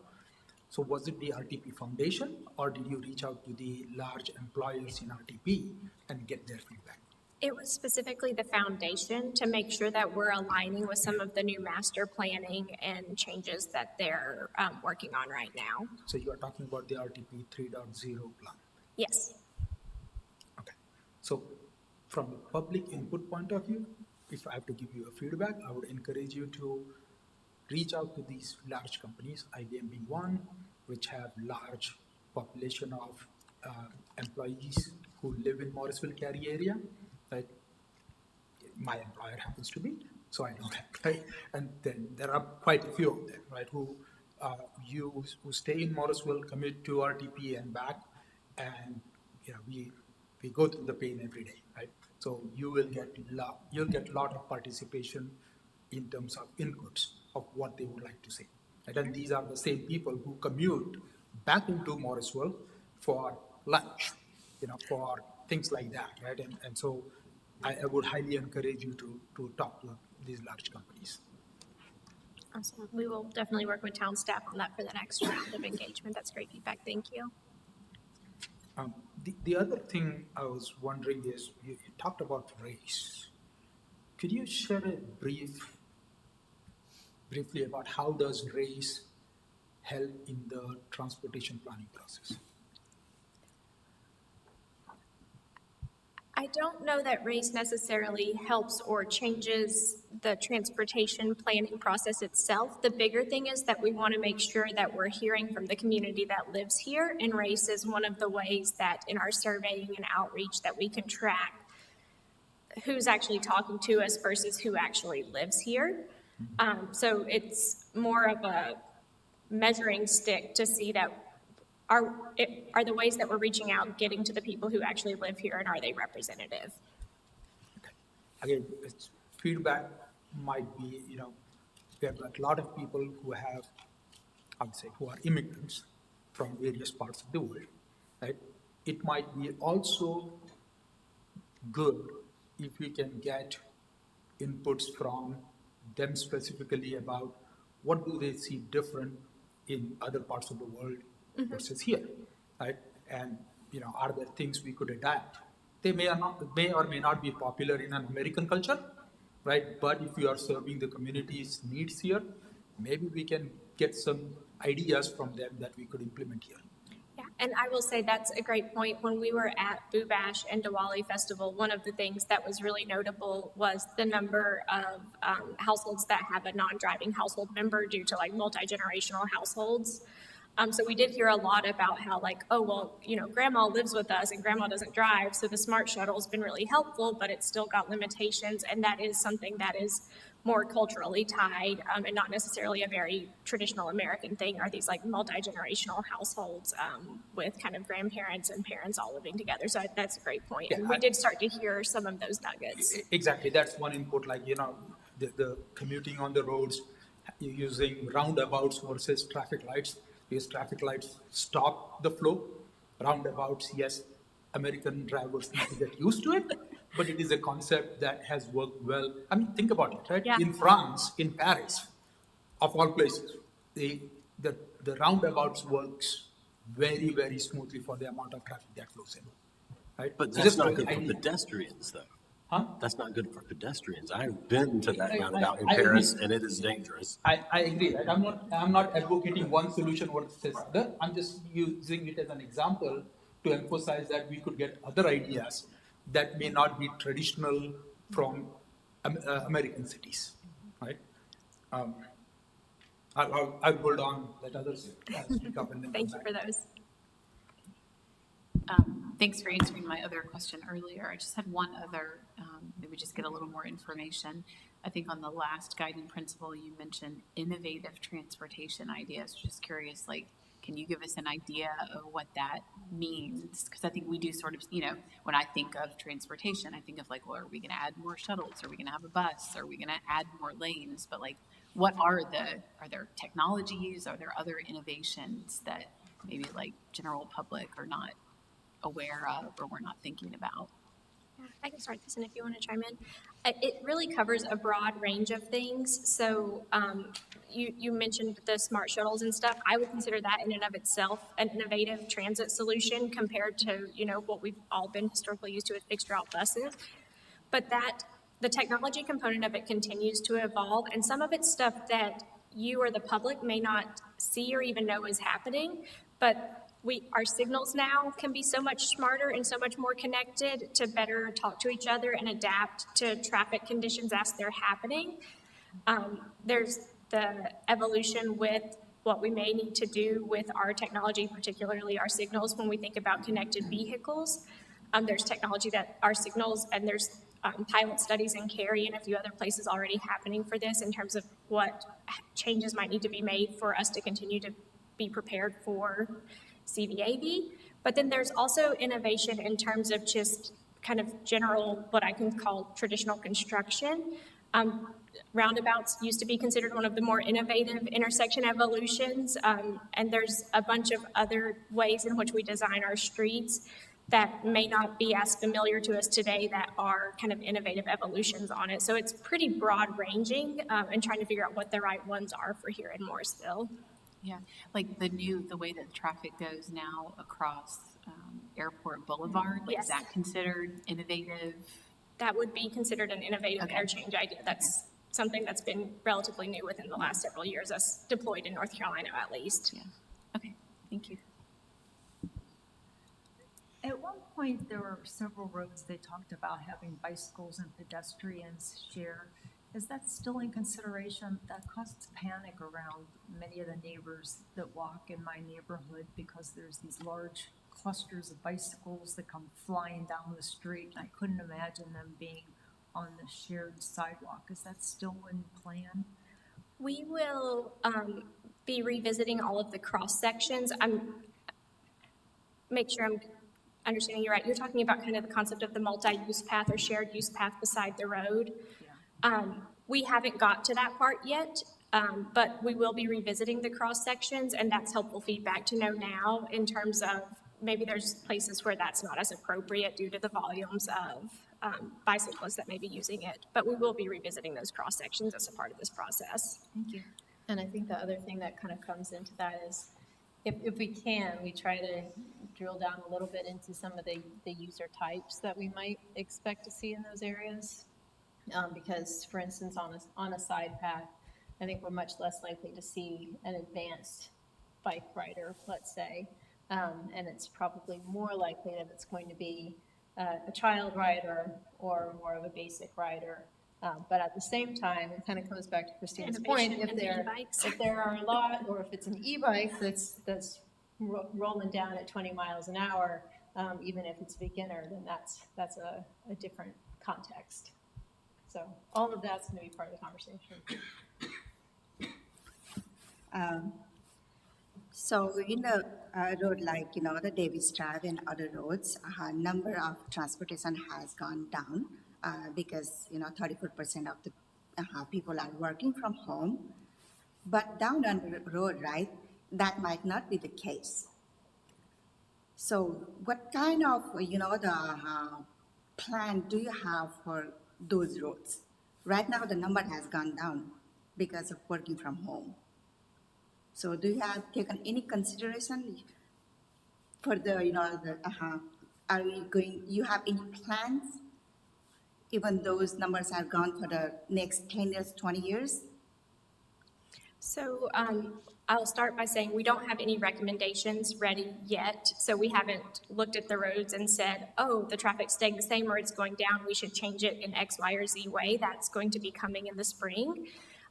So was it the RTP Foundation, or did you reach out to the large employers in RTP and get their feedback? It was specifically the foundation to make sure that we're aligning with some of the new master planning and changes that they're working on right now. So you are talking about the RTP 3.0 plan. Yes. Okay. So from a public input point of view, if I have to give you a feedback, I would encourage you to reach out to these large companies, IBM being one, which have large population of employees who live in Morrisville, Cary area. Right? My employer happens to be, so I know that, right? And then there are quite a few of them, right, who stay in Morrisville, commute to RTP and back, and we go through the pain every day, right? So you'll get a lot of participation in terms of inputs of what they would like to say. Right? And these are the same people who commute back into Morrisville for lunch, for things like that, right? And so I would highly encourage you to talk to these large companies. Awesome. We will definitely work with town staff on that for the next round of engagement. That's great feedback. Thank you. The other thing I was wondering is you talked about race. Could you share a briefly about how does race help in the transportation planning process? I don't know that race necessarily helps or changes the transportation planning process itself. The bigger thing is that we want to make sure that we're hearing from the community that lives here, and race is one of the ways that in our surveying and outreach that we can track who's actually talking to us versus who actually lives here. So it's more of a measuring stick to see that are the ways that we're reaching out getting to the people who actually live here, and are they representative? Okay. Again, it's feedback might be, we have a lot of people who have, I would say, who are immigrants from various parts of the world, right? It might be also good if we can get inputs from them specifically about what do they see different in other parts of the world versus here, right? And, you know, are there things we could adapt? They may or may not be popular in an American culture, right? But if you are serving the community's needs here, maybe we can get some ideas from them that we could implement here. Yeah, and I will say that's a great point. When we were at Boo Bash and Diwali Festival, one of the things that was really notable was the number of households that have a non-driving household member due to like multi-generational households. So we did hear a lot about how like, oh, well, you know, grandma lives with us and grandma doesn't drive. So the smart shuttle's been really helpful, but it's still got limitations. And that is something that is more culturally tied and not necessarily a very traditional American thing, are these like multi-generational households with kind of grandparents and parents all living together. So that's a great point. And we did start to hear some of those nuggets. Exactly, that's one input, like, you know, the commuting on the roads, using roundabouts versus traffic lights. Because traffic lights stop the flow. Roundabouts, yes, American drivers need to get used to it, but it is a concept that has worked well. I mean, think about it, right? Yeah. In France, in Paris, of all places, the roundabouts works very, very smoothly for the amount of traffic that flows in, right? But So that's just not like good the for idea. pedestrians, though. Huh? That's not good for pedestrians. I've been to that I- roundabout in I agree. Paris, and it is dangerous. I agree, right? I'm not advocating one solution versus other. I'm just using it as an example to emphasize that we could get other ideas that may not be traditional from American cities, right? I'll hold on, let others speak up and then Thank come you back. for those. Thanks for answering my other question earlier. I just had one other, maybe just get a little more information. I think on the last guiding principle, you mentioned innovative transportation ideas. Just curious, like, can you give us an idea of what that means? Because I think we do sort of, you know, when I think of transportation, I think of like, well, are we going to add more shuttles? Are we going to have a bus? Are we going to add more lanes? But like, what are there technologies? Are there other innovations that maybe like general public are not aware of or we're not thinking about? I can start this, and if you want to chime in. It really covers a broad range of things. So you mentioned the smart shuttles and stuff. I would consider that in and of itself an innovative transit solution compared to, you know, what we've all been historically used to with fixed route buses. But that the technology component of it continues to evolve, and some of it's stuff that you or the public may not see or even know is happening, but our signals now can be so much smarter and so much more connected to better talk to each other and adapt to traffic conditions as they're happening. There's the evolution with what we may need to do with our technology, particularly our signals, when we think about connected vehicles. There's technology that our signals, and there's pilot studies in Cary and a few other places already happening for this in terms of what changes might need to be made for us to continue to be prepared for CVAV. But then there's also innovation in terms of just kind of general, what I can call traditional construction. Roundabouts used to be considered one of the more innovative intersection evolutions, and there's a bunch of other ways in which we design our streets that may not be as familiar to us today that are kind of innovative evolutions on it. So it's pretty broad ranging and trying to figure out what the right ones are for here in Morrisville. Yeah, like the way that traffic goes now across Airport Boulevard, like Yes. is that considered innovative? That would be considered an innovative Okay. interchange idea. That's something that's been relatively new within the last several years, as deployed in North Carolina at least. Yeah, okay, thank you. At one point, there were several roads they talked about having bicycles and pedestrians share. Is that still in consideration? That causes panic around many of the neighbors that walk in my neighborhood because there's these large clusters of bicycles that come flying down the street. And I couldn't imagine them being on the shared sidewalk. Is that still in plan? We will be revisiting all of the cross sections. Make sure I'm understanding you right. You're talking about kind of the concept of the multi-use path or shared use path beside the road. We haven't got to that part yet, but we will be revisiting the cross sections, and that's helpful feedback to know now in terms of maybe there's places where that's not as appropriate due to the volumes of bicyclists that may be using it. But we will be revisiting those cross sections as a part of this process. Thank you. And I think the other thing that kind of comes into that is if we can, we try to drill down a little bit into some of the user types that we might expect to see in those areas. Because, for instance, on a side path, I think we're much less likely to see an advanced bike rider, let's say. And it's probably more likely that it's going to be a child rider or more of a basic rider. But at the same time, it kind of comes back to Christina's point, Innovation in the e-bikes. if there are a lot, or if it's an e-bike that's rolling down at 20 miles an hour, even if it's a beginner, then that's a different context. So all of that's going to be part of the conversation. So in the road like, the Davis Drive and other roads, number of transportation has gone down because, 34% of the people are working from home. But down on the road, right, that might not be the case. So what kind of, the plan do you have for those roads? Right now, the number has gone down because of working from home. So do you have taken any consideration for the, are we going, you have any plans, even those numbers are gone for the next 10 years, 20 years? So I'll start by saying we don't have any recommendations ready yet. So we haven't looked at the roads and said, oh, the traffic's staying the same or it's going down, we should change it in X, Y, or Z way. That's going to be coming in the spring.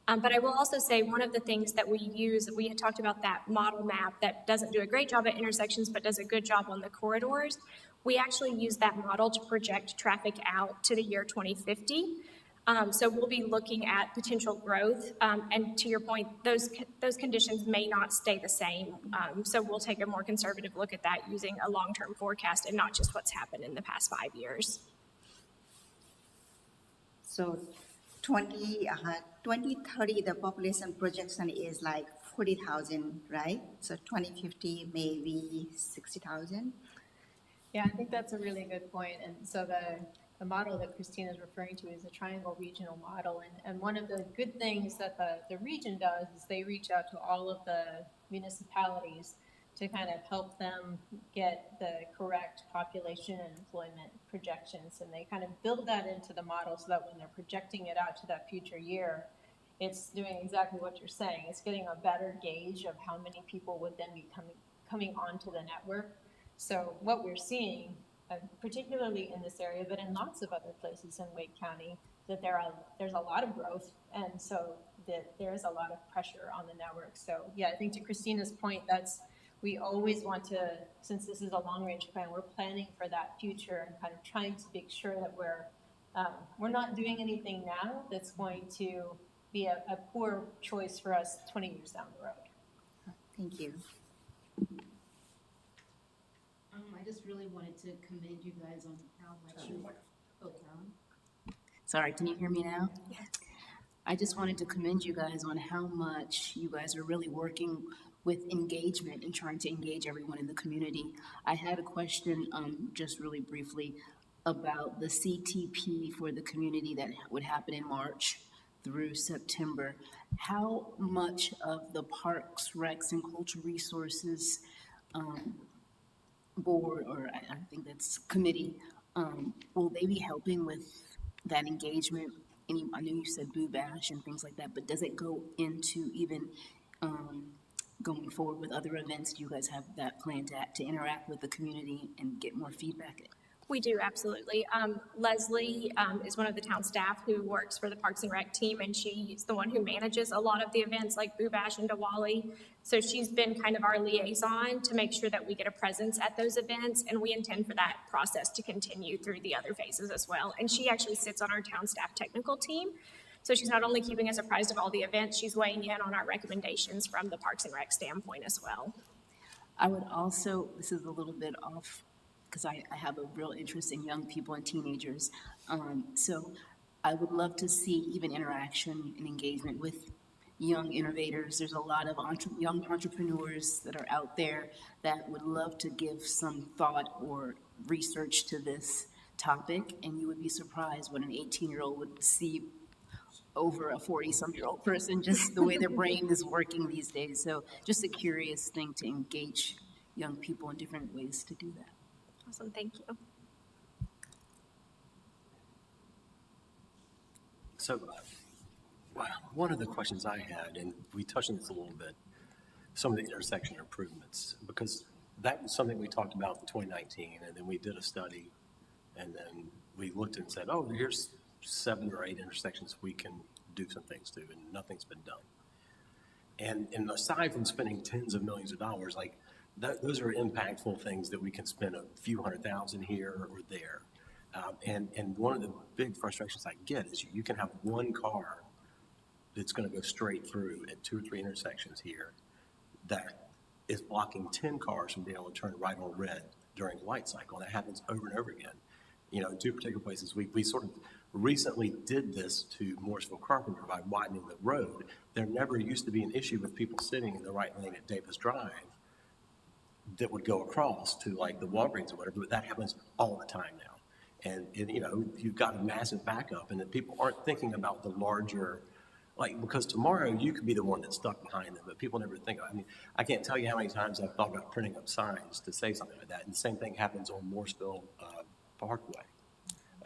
But I will also say one of the things that we use, we had talked about that model map that doesn't do a great job at intersections but does a good job on the corridors. We actually use that model to project traffic out to the year 2050. So we'll be looking at potential growth. And to your point, those conditions may not stay the same. So we'll take a more conservative look at that using a long-term forecast and not just what's happened in the past 5 years. So 2030, the population projection is like 40,000, right? So 2050, maybe 60,000. Yeah, I think that's a really good point. And so the model that Christina is referring to is a triangle regional model. And one of the good things that the region does is they reach out to all of the municipalities to kind of help them get the correct population and employment projections. And they kind of build that into the model so that when they're projecting it out to that future year, it's doing exactly what you're saying. It's getting a better gauge of how many people would then be coming onto the network. So what we're seeing, particularly in this area, but in lots of other places in Wake County, that there's a lot of growth, and so that there's a lot of pressure on the network. So yeah, I think to Christina's point, we always want to, since this is a long-range plan, we're planning for that future and kind of trying to make sure that we're not doing anything now that's going to be a poor choice for us 20 years down the road. Thank you. I just really wanted to commend you guys on how much you, Sorry, can you hear me now? Yes. I just wanted to commend you guys on how much you guys are really working with engagement and trying to engage everyone in the community. I had a question, just really briefly, about the CTP for the community that would happen in March through September. How much of the Parks, Recs, and Cultural Resources board, or I think that's committee, will they be helping with that engagement? I know you said Boo Bash and things like that, but does it go into even going forward with other events? Do you guys have that plan to interact with the community and get more feedback? We do, absolutely. Leslie is one of the town staff who works for the Parks and Rec team, and she's the one who manages a lot of the events like Boo Bash and Diwali. So she's been kind of our liaison to make sure that we get a presence at those events, and we intend for that process to continue through the other phases as well. And she actually sits on our town staff technical team. So she's not only keeping us apprised of all the events, she's weighing in on our recommendations from the Parks and Rec standpoint as well. I would also, this is a little bit off, because I have a real interest in young people and teenagers. So I would love to see even interaction and engagement with young innovators. There's a lot of young entrepreneurs that are out there that would love to give some thought or research to this topic, and you would be surprised what an 18-year-old would see over a 40-some-year-old person, just the way their brain is working these days. So just a curious thing to engage young people in different ways to do that. Awesome, thank you. So, one of the questions I had, and we touched on this a little bit, some of the intersection improvements, because that was something we talked about in 2019, and then we did a study, and then we looked and said, oh, here's 7 or 8 intersections we can do some things to, and nothing's been done. And aside from spending tens of millions of dollars, like those are impactful things that we can spend a few $100,000 here or there. And one of the big frustrations I get is you can have one car that's going to go straight through at 2 or 3 intersections here that is blocking 10 cars from being able to turn right on red during the light cycle. And that happens over and over again. You know, in 2 particular places, we sort of recently did this to Morrisville Carpenter by widening the road. There never used to be an issue with people sitting in the right lane at Davis Drive that would go across to like the Walgreens or whatever, but that happens all the time now. And you know, you've got a massive backup, and that people aren't thinking about the larger, like, because tomorrow you could be the one that's stuck behind them, but people never think about it. I mean, I can't tell you how many times I've thought about printing up signs to say something like that, and the same thing happens on Morrisville Parkway.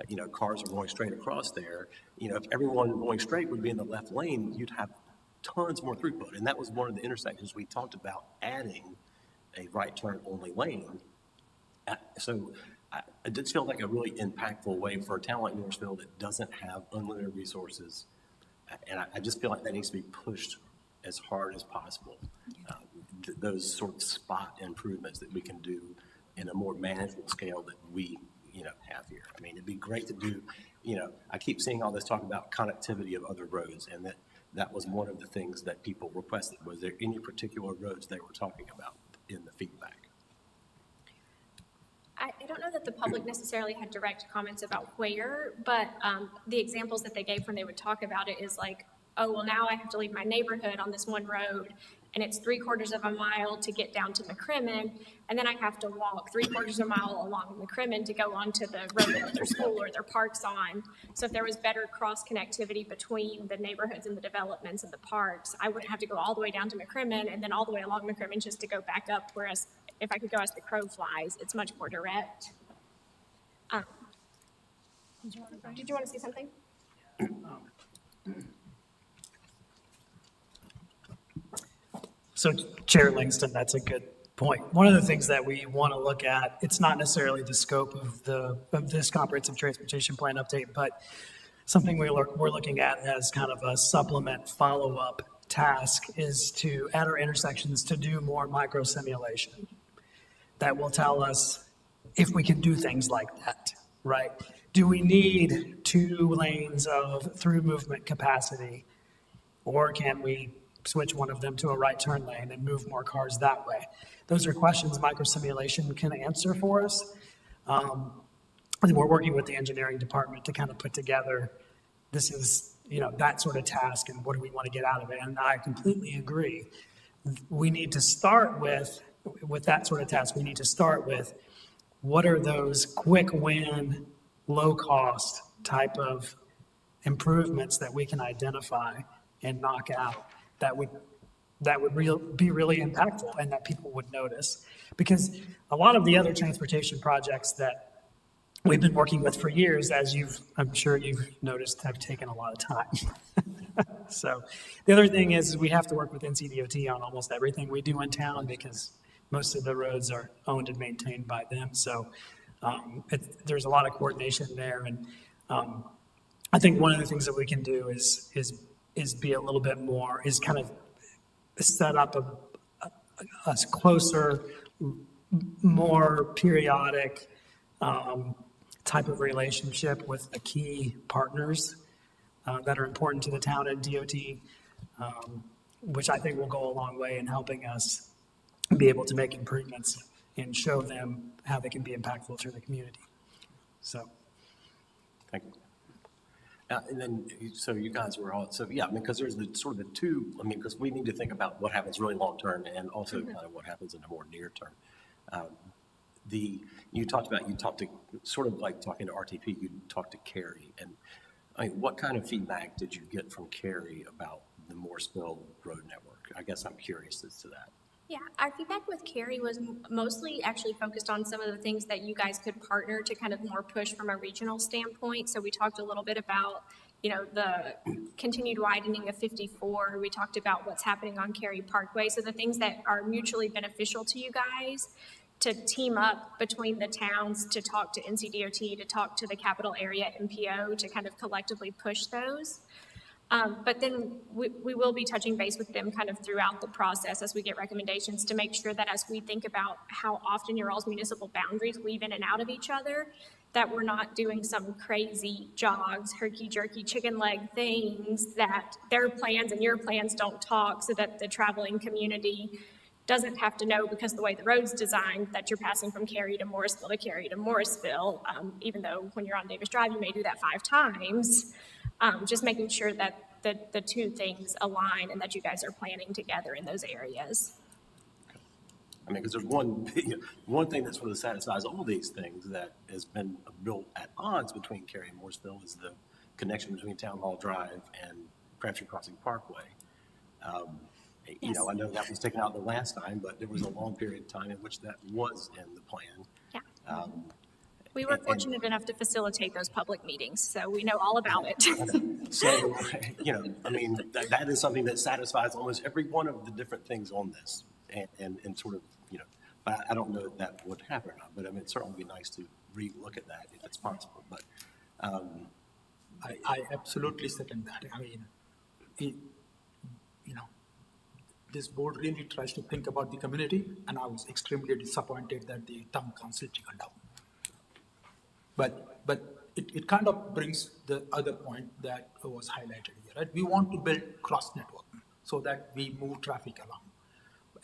You know, cars are going straight across there. You know, if everyone going straight would be in the left lane, you'd have tons more throughput. And that was one of the intersections we talked about adding a right turn only lane. So it did feel like a really impactful way for a town like Morrisville that doesn't have unlimited resources. And I just feel like that needs to be pushed as hard as possible. Those sort of spot improvements that we can do in a more manageable scale that we, you know, have here. I mean, it'd be great to do, you know, I keep seeing all this talk about connectivity of other roads, and that was one of the things that people requested. Was there any particular roads they were talking about in the feedback? I don't know that the public necessarily had direct comments about where, but the examples that they gave when they would talk about it is like, oh, well, now I have to leave my neighborhood on this one road, and it's 3/4 of a mile to get down to McCrimmon, and then I have to walk 3/4 of a mile along McCrimmon to go onto the road that their school or their park's on. So if there was better cross connectivity between the neighborhoods and the developments and the parks, I wouldn't have to go all the way down to McCrimmon and then all the way along McCrimmon just to go back up, whereas if I could go as the crow flies, it's much more direct. Did you want to say something? So Chair Langston, that's a good point. One of the things that we want to look at, it's not necessarily the scope of this comprehensive transportation plan update, but something we're looking at as kind of a supplement follow-up task is to, at our intersections, to do more micro simulation. That will tell us if we can do things like that, right? Do we need 2 lanes of through movement capacity, or can we switch one of them to a right turn lane and move more cars that way? Those are questions microsimulation can answer for us. And we're working with the engineering department to kind of put together, this is, you know, that sort of task and what do we want to get out of it? And I completely agree. We need to start with that sort of task, we need to start with what are those quick win, low cost type of improvements that we can identify and knock out that would be really impactful and that people would notice. Because a lot of the other transportation projects that we've been working with for years, as I'm sure you've noticed, have taken a lot of time. So the other thing is we have to work with NCDOT on almost everything we do in town because most of the roads are owned and maintained by them. So there's a lot of coordination there. And I think one of the things that we can do is be a little bit more, is kind of set up a closer, more periodic type of relationship with the key partners that are important to the town and DOT, which I think will go a long way in helping us be able to make improvements and show them how they can be impactful to the community. So. Thank you. And then, so you guys were all, so yeah, I mean, because there's the sort of the two, I mean, because we need to think about what happens really long term and also kind of what happens in the more near term. You talked to, sort of like talking to RTP, you talked to Carrie, and I mean, what kind of feedback did you get from Carrie about the Morrisville Road Network? I guess I'm curious as to that. Yeah, our feedback with Carrie was mostly actually focused on some of the things that you guys could partner to kind of more push from a regional standpoint. So we talked a little bit about, you know, the continued widening of 54. We talked about what's happening on Cary Parkway. So the things that are mutually beneficial to you guys, to team up between the towns, to talk to NCDOT, to talk to the capital area MPO, to kind of collectively push those. But then we will be touching base with them kind of throughout the process as we get recommendations to make sure that as we think about how often your all's municipal boundaries weave in and out of each other, that we're not doing some crazy jogs, herky-jerky chicken leg things, that their plans and your plans don't talk, so that the traveling community doesn't have to know, because the way the road's designed, that you're passing from Cary to Morrisville to Cary to Morrisville, even though when you're on Davis Drive, you may do that 5 times. Just making sure that the two things align and that you guys are planning together in those areas. I mean, because there's one thing that sort of satisfies all these things that has been built at odds between Cary and Morrisville is the connection between Town Hall Drive and Crabtree Crossing Parkway. You know, I know that was taken out the last time, but there was a long period of time in which that was in the plan. Yeah. We were fortunate enough to facilitate those public meetings, so we know all about it. So, you know, I mean, that is something that satisfies almost every one of the different things on this, and sort of, you know, but I don't know if that would happen or not, but I mean, it'd certainly be nice to re-look at that if it's possible, but. I absolutely second that. I mean, you know, this board really tries to think about the community, and I was extremely disappointed that the town council chickened out. But it kind of brings the other point that was highlighted here, right? We want to build cross-network so that we move traffic along.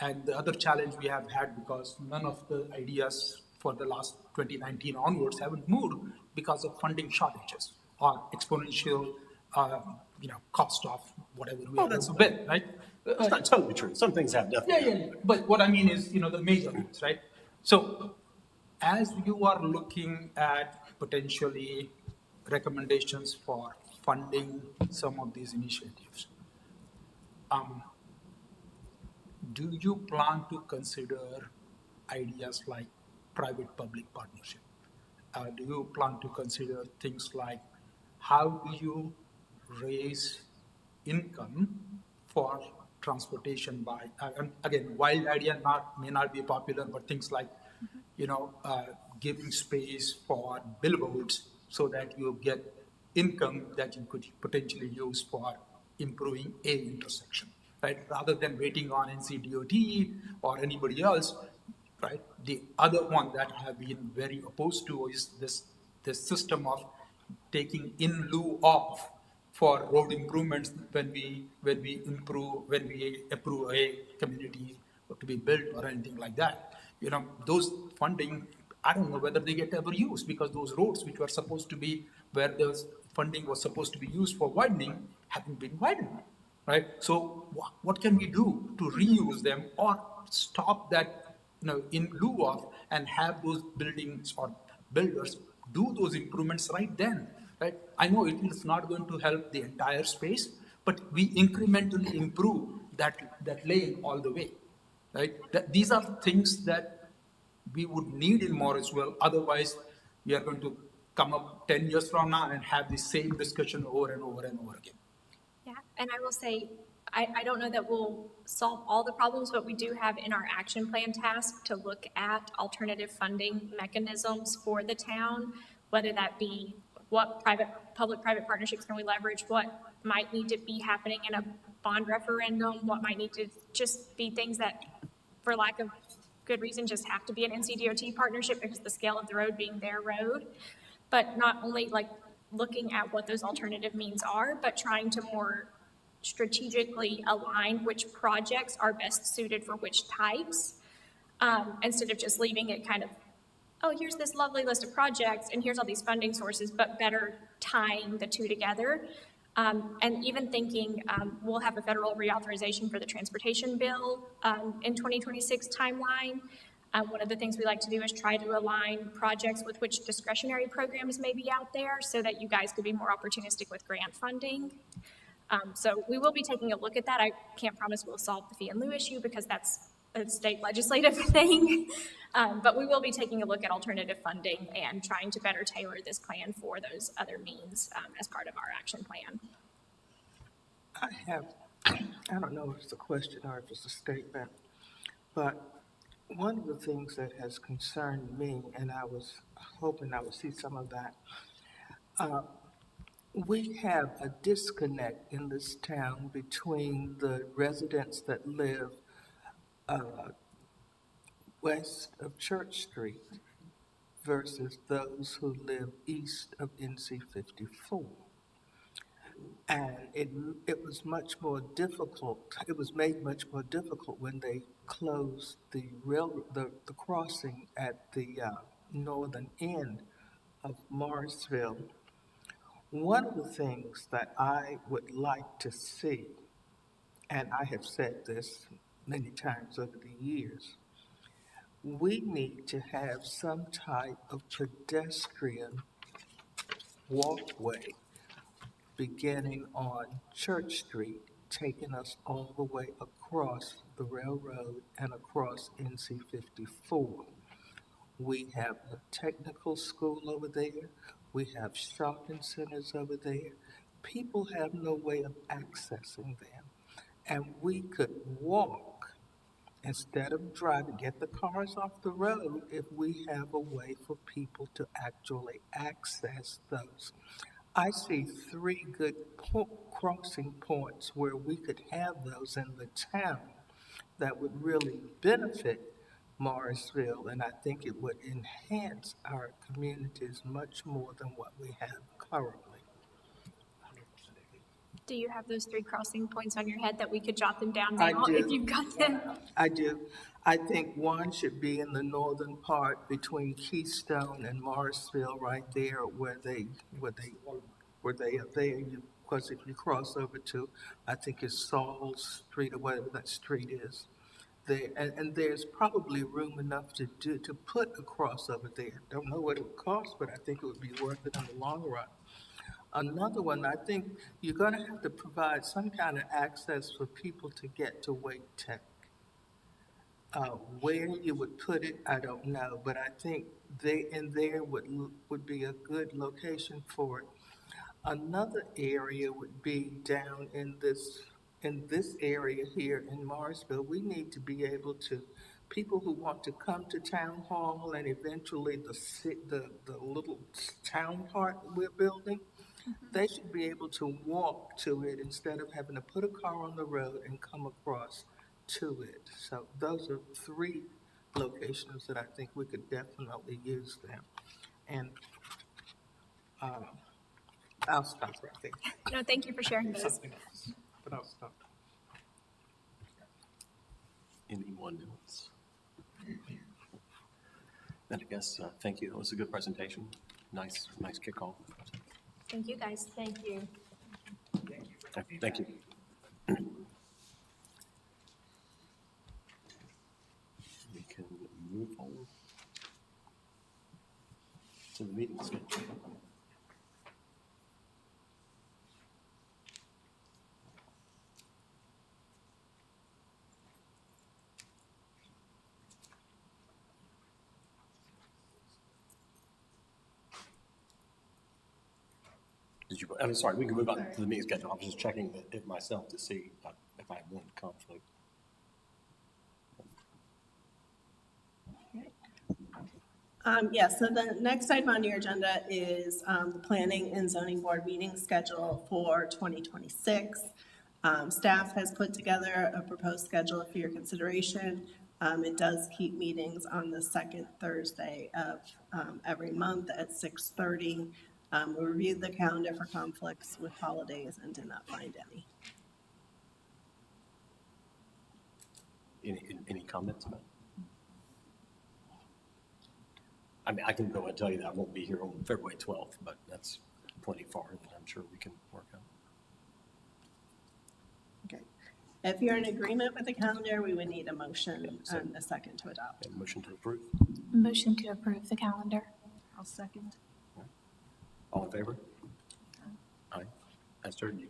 And the other challenge we have had, because none of the ideas for the last 2019 onwards haven't moved because of funding shortages or exponential, you know, cost of whatever we have to build, right? It's not totally true. Some things have definitely. Yeah. But what I mean is, you know, the major ones, right? So as you are looking at potentially recommendations for funding some of these initiatives, do you plan to consider ideas like private-public partnership? Do you plan to consider things like how do you raise income for transportation by, again, wild idea may not be popular, but things like, you know, giving space for billboards so that you get income that you could potentially use for improving a intersection, right? Rather than waiting on NCDOT or anybody else, right? The other one that I have been very opposed to is this system of taking in lieu of for road improvements when we approve a community to be built or anything like that. You know, those funding, I don't know whether they get ever used, because those roads which were supposed to be where the funding was supposed to be used for widening haven't been widened, right? So what can we do to reuse them or stop that, you know, in lieu of, and have those buildings or builders do those improvements right then, right? I know it is not going to help the entire space, but we incrementally improve that lane all the way, right? These are things that we would need in Morrisville. Otherwise, we are going to come up 10 years from now and have the same discussion over and over and over again. Yeah, and I will say, I don't know that we'll solve all the problems, but we do have in our action plan task to look at alternative funding mechanisms for the town, whether that be what public-private partnerships can we leverage, what might need to be happening in a bond referendum, what might need to just be things that, for lack of good reason, just have to be an NCDOT partnership because the scale of the road being their road. But not only like looking at what those alternative means are, but trying to more strategically align which projects are best suited for which types, instead of just leaving it kind of, oh, here's this lovely list of projects and here's all these funding sources, but better tying the two together. And even thinking we'll have a federal reauthorization for the transportation bill in 2026 timeline. One of the things we like to do is try to align projects with which discretionary programs may be out there so that you guys could be more opportunistic with grant funding. So we will be taking a look at that. I can't promise we'll solve the fee in lieu issue because that's a state legislative thing. But we will be taking a look at alternative funding and trying to better tailor this plan for those other means as part of our action plan. I don't know if it's a question or if it's a statement, but one of the things that has concerned me, and I was hoping I would see some of that, we have a disconnect in this town between the residents that live west of Church Street versus those who live east of NC 54. And it was much more difficult, it was made much more difficult when they closed the crossing at the northern end of Morrisville. One of the things that I would like to see, and I have said this many times over the years, we need to have some type of pedestrian walkway beginning on Church Street, taking us all the way across the railroad and across NC 54. We have a technical school over there. We have shopping centers over there. People have no way of accessing them. And we could walk instead of driving, get the cars off the road if we have a way for people to actually access those. I see 3 good crossing points where we could have those in the town that would really benefit Morrisville, and I think it would enhance our communities much more than what we have currently. Do you have those 3 crossing points on your head that we could jot them down I now do. if you've got them? I do. I think one should be in the northern part between Keystone and Morrisville, right there where they are there. Because if you cross over to, I think it's Saul Street or whatever that street is, there, and there's probably room enough to put a crossover there. Don't know what it would cost, but I think it would be worth it in the long run. Another one, I think you're going to have to provide some kind of access for people to get to Wake Tech. Where you would put it, I don't know, but I think there would be a good location for it. Another area would be down in this area here in Morrisville. We need to be able to, people who want to come to town hall and eventually the little town park that we're building, they should be able to walk to it instead of having to put a car on the road and come across to it. So those are 3 locations that I think we could definitely use them. And I'll stop right there. No, thank you for sharing those. Something else, but I'll stop. Anyone else? Then I guess, thank you. That was a good presentation. Nice kickoff. Thank you, guys. Thank you. Thank you. We can move on to the meeting schedule. I'm sorry, we can move on to the meeting schedule. I was just checking it myself to see if I had one conflict. Yes, so the next item on your agenda is the Planning and Zoning Board meeting schedule for 2026. Staff has put together a proposed schedule for your consideration. It does keep meetings on the second Thursday of every month at 6:30. We reviewed the calendar for conflicts with holidays and did not find any. Any comments about it? I mean, I can go and tell you that I won't be here on February 12th, but that's plenty far that I'm sure we can work out. Okay. If you're in agreement with the calendar, we would need a motion and a second to adopt. And motion to approve. Motion to approve the calendar. I'll second. All in favor? Aye. Esther, you?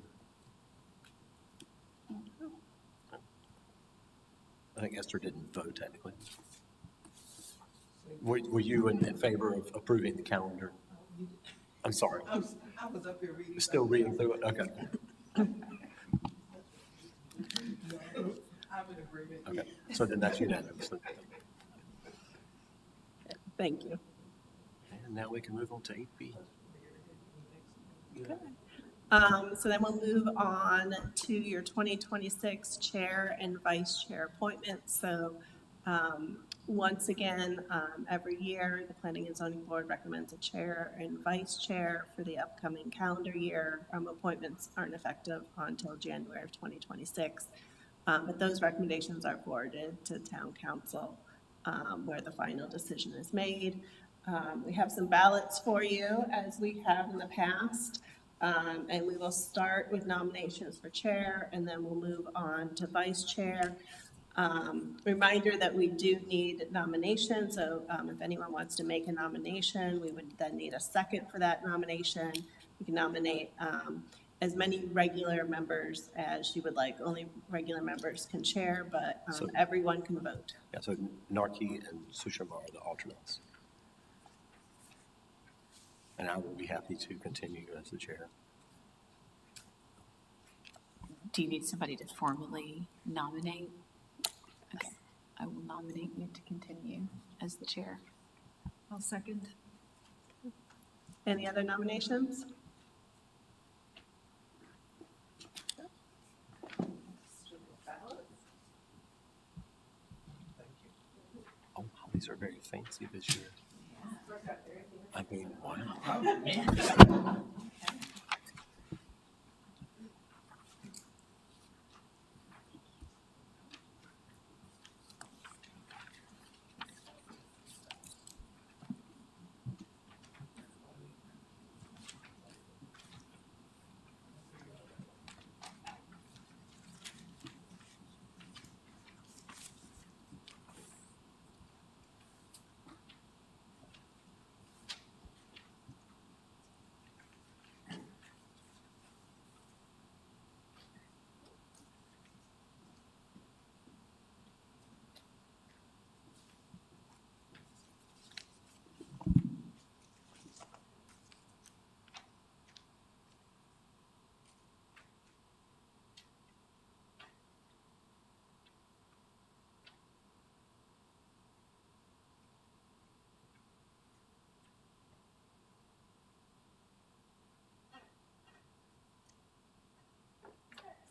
I think Esther didn't vote technically. Were you in favor of approving the calendar? I'm sorry. I was up here reading. Still reading through it? Okay. I'm in agreement. Okay. So then that's unanimous. Thank you. And now we can move on to 8B. So then we'll move on to your 2026 chair and vice chair appointments. So once again, every year, the Planning and Zoning Board recommends a chair and vice chair for the upcoming calendar year. Appointments aren't effective until January of 2026. But those recommendations are forwarded to Town Council where the final decision is made. We have some ballots for you, as we have in the past. And we will start with nominations for chair, and then we'll move on to vice chair. Reminder that we do need nominations, so if anyone wants to make a nomination, we would then need a second for that nomination. You can nominate as many regular members as you would like. Only regular members can chair, but So- everyone can vote. Yeah, so Narki and Sushma are the alternates. And I will be happy to continue as the chair. Do you need somebody to formally nominate? Okay, I will nominate you to continue as the chair. I'll second. Any other nominations? Oh, wow, these are very fancy this year. I mean, wow.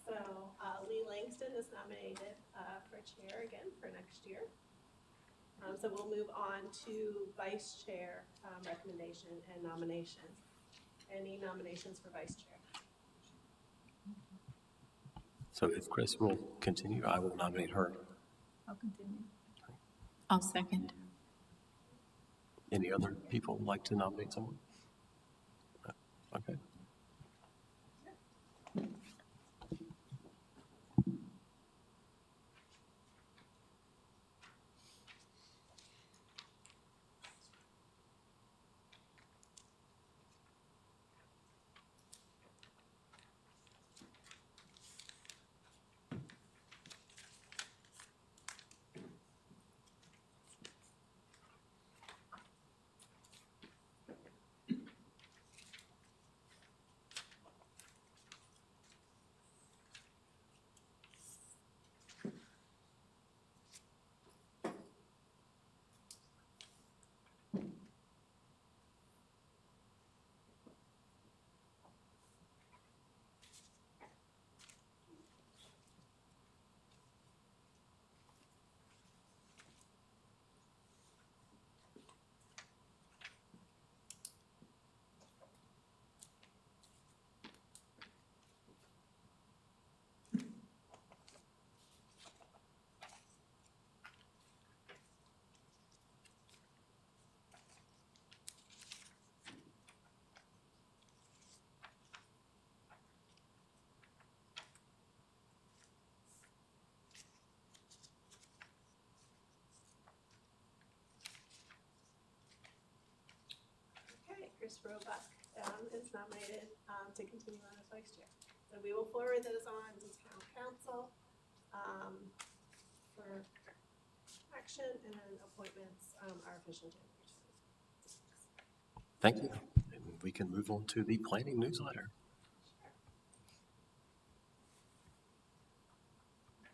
So Lee Langston is nominated for chair again for next year. So we'll move on to vice chair recommendation and nomination. Any nominations for vice chair? So if Chris will continue, I will nominate her. I'll continue. I'll second. Any other people like to nominate someone? Okay. Chris Roebuck is nominated to continue on as vice chair. So we will forward those on to town council for action, and then appointments are official January 26th. Thank you. And we can move on to the planning newsletter.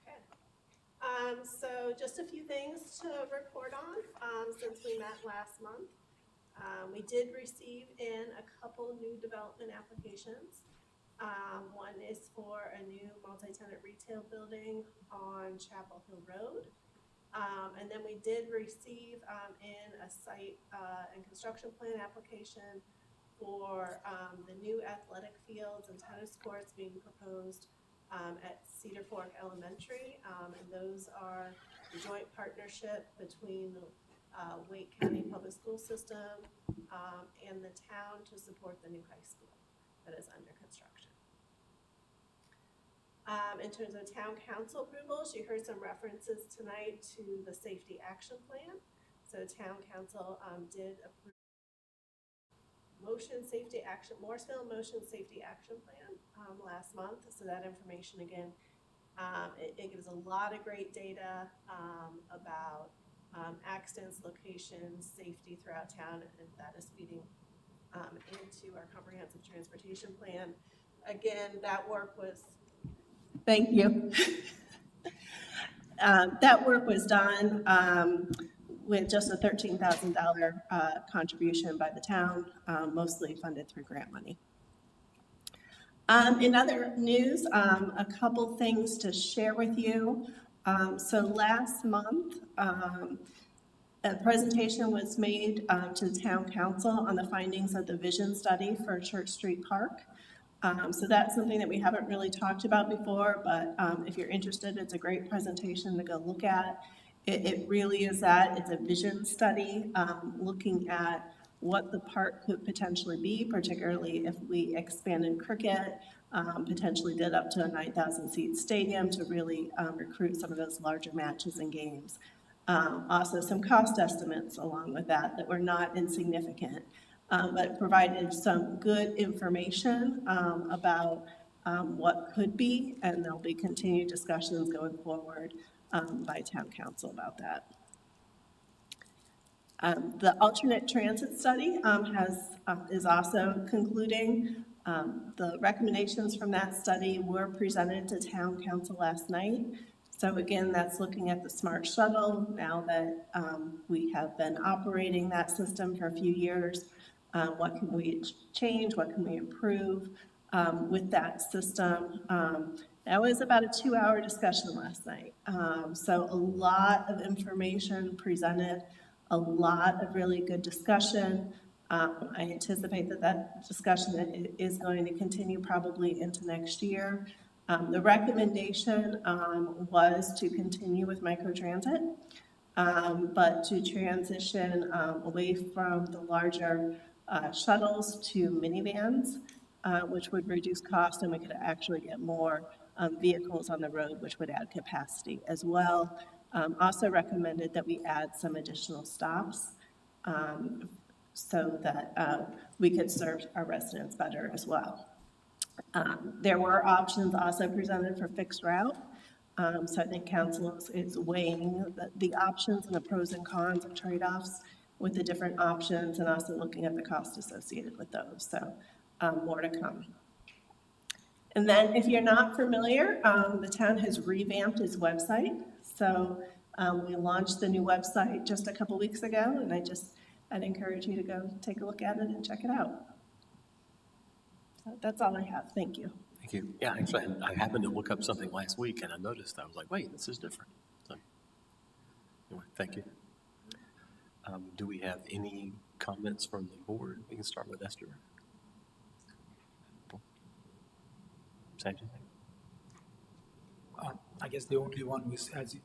Okay. So just a few things to report on since we met last month. We did receive in a couple new development applications. One is for a new multi-tenant retail building on Chapel Hill Road. And then we did receive in a site and construction plan application for the new athletic fields and tennis courts being proposed at Cedar Fork Elementary. And those are a joint partnership between the Wake County Public School System and the town to support the new high school that is under construction. In terms of town council approvals, you heard some references tonight to the safety action plan. So town council did approve Morrisville Motion Safety Action Plan last month. So that information again, it gives a lot of great data about accidents, locations, safety throughout town, and that is feeding into our comprehensive transportation plan. Again, that work was, thank you. That work was done with just a $13,000 contribution by the town, mostly funded through grant money. In other news, a couple things to share with you. So last month, a presentation was made to the town council on the findings of the vision study for Church Street Park. So that's something that we haven't really talked about before, but if you're interested, it's a great presentation to go look at. It really is that. It's a vision study looking at what the park could potentially be, particularly if we expanded cricket, potentially did up to a 9,000-seat stadium to really recruit some of those larger matches and games. Also, some cost estimates along with that were not insignificant, but provided some good information about what could be, and there'll be continued discussions going forward by town council about that. The alternate transit study is also concluding. The recommendations from that study were presented to town council last night. So again, that's looking at the smart shuttle now that we have been operating that system for a few years. What can we change? What can we improve with that system? That was about a 2-hour discussion last night. So a lot of information presented, a lot of really good discussion. I anticipate that discussion is going to continue probably into next year. The recommendation was to continue with microtransit, but to transition away from the larger shuttles to minivans, which would reduce cost, and we could actually get more vehicles on the road, which would add capacity as well. Also recommended that we add some additional stops so that we could serve our residents better as well. There were options also presented for fixed route. So I think council is weighing the options and the pros and cons of trade-offs with the different options, and also looking at the cost associated with those. So more to come. And then if you're not familiar, the town has revamped its website. So we launched the new website just a couple weeks ago, and I'd encourage you to go take a look at it and check it out. So that's all I have. Thank you. Thank you. Yeah, actually, I happened to look up something last week and I noticed, I was like, wait, this is different. So, anyway, thank you. Do we have any comments from the board? We can start with Esther. Sanjay? I guess the only one is, as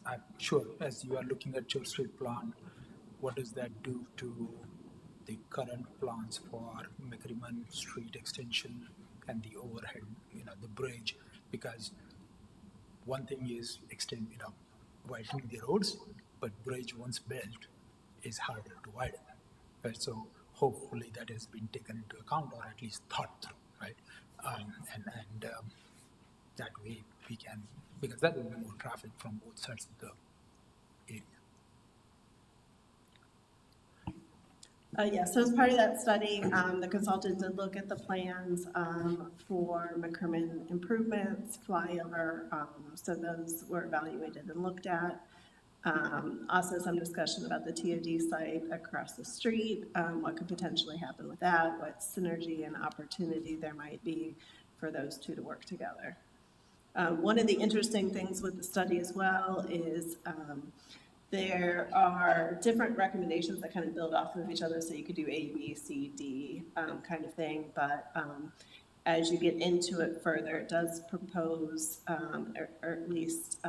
I'm sure, as you are looking at Church Street plan, what does that do to the current plans for McCrimmon Street extension and the overhead, the bridge? Because one thing is widening the roads, but bridge once built is harder to widen. Right? So hopefully that has been taken into account or at least thought through, right? That way we can, because that will be more traffic from both sides of the area. Yeah, so as part of that study, the consultant did look at the plans for McCrimmon improvements, flyover, so those were evaluated and looked at. Also some discussion about the TOD site across the street, what could potentially happen with that, what synergy and opportunity there might be for those two to work together. One of the interesting things with the study as well is there are different recommendations that kind of build off of each other, so you could do A, B, C, D kind of thing, but as you get into it further, it does propose, or at least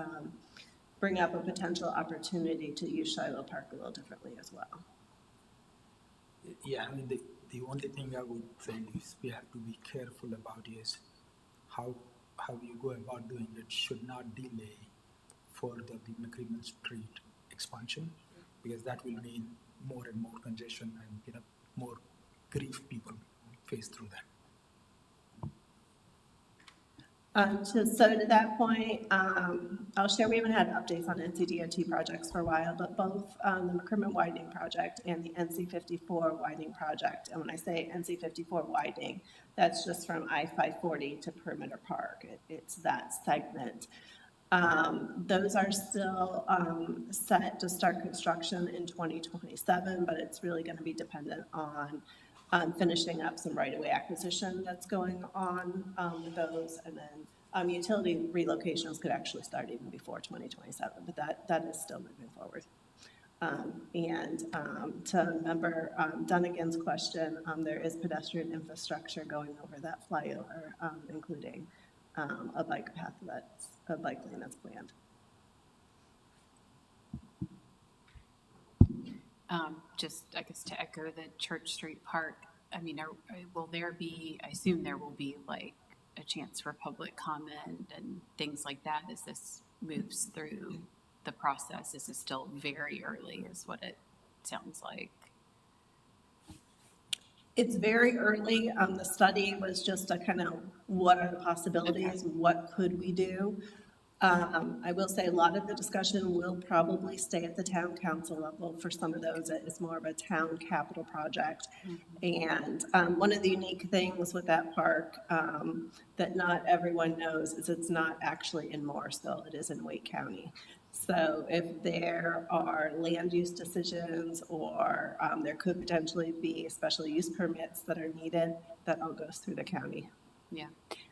bring up a potential opportunity to use Shiloh Park a little differently as well. Yeah, I mean, the only thing I would say is we have to be careful about is how you go about doing it should not delay further the McCrimmon Street expansion, because that will mean more and more congestion and more grief people face through that. So to that point, I'll share, we haven't had updates on NCDOT projects for a while, but both the McCrimmon widening project and the NC-54 widening project, and when I say NC-54 widening, that's just from I-540 to Perimeter Park. It's that segment. Those are still set to start construction in 2027, but it's really going to be dependent on finishing up some right-of-way acquisition that's going on with those, and then utility relocations could actually start even before 2027, but that is still moving forward. To member Dunnigan's question, there is pedestrian infrastructure going over that flyover, including a bike path a bike lane that's planned. Just, I guess, to echo the Church Street Park, I mean, will there be, I assume there will be like a chance for public comment and things like that as this moves through the process? Is it still very early is what it sounds like? It's very early. The study was just a kind of what are the possibilities, what could we do? I will say a lot of the discussion will probably stay at the town council level. For some of those, it's more of a town capital project. And one of the unique things with that park that not everyone knows is it's not actually in Morrisville, it is in Wake County. So if there are land use decisions or there could potentially be special use permits that are needed, that all goes through the county. Yeah,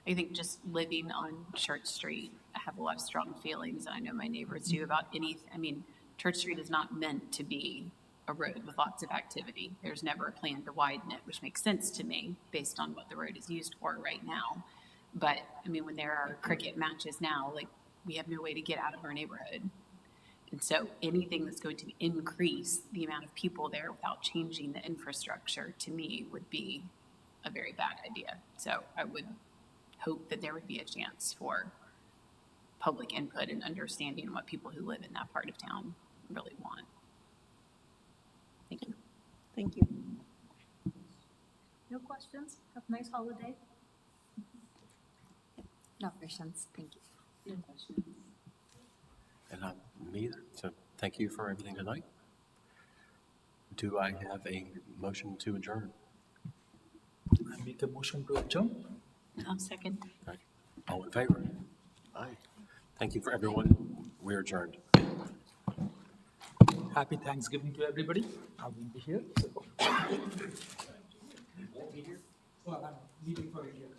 I think just living on Church Street, I have a lot of strong feelings, and I know my neighbors do about I mean, Church Street is not meant to be a road with lots of activity. There's never a plan to widen it, which makes sense to me based on what the road is used for right now. But, I mean, when there are cricket matches now, like, we have no way to get out of our neighborhood. And so anything that's going to increase the amount of people there without changing the infrastructure, to me, would be a very bad idea. So I would hope that there would be a chance for public input and understanding what people who live in that part of town really want. Thank you. Thank you. No questions? Have a nice holiday. No questions, thank you. No questions. And me either. So thank you for everything tonight. Do I have a motion to adjourn? I make a motion to adjourn. I'll second. All right. All in favor? Aye. Thank you for everyone. We're adjourned. Happy Thanksgiving to everybody. I will be here. Well, I'm leaving for a year.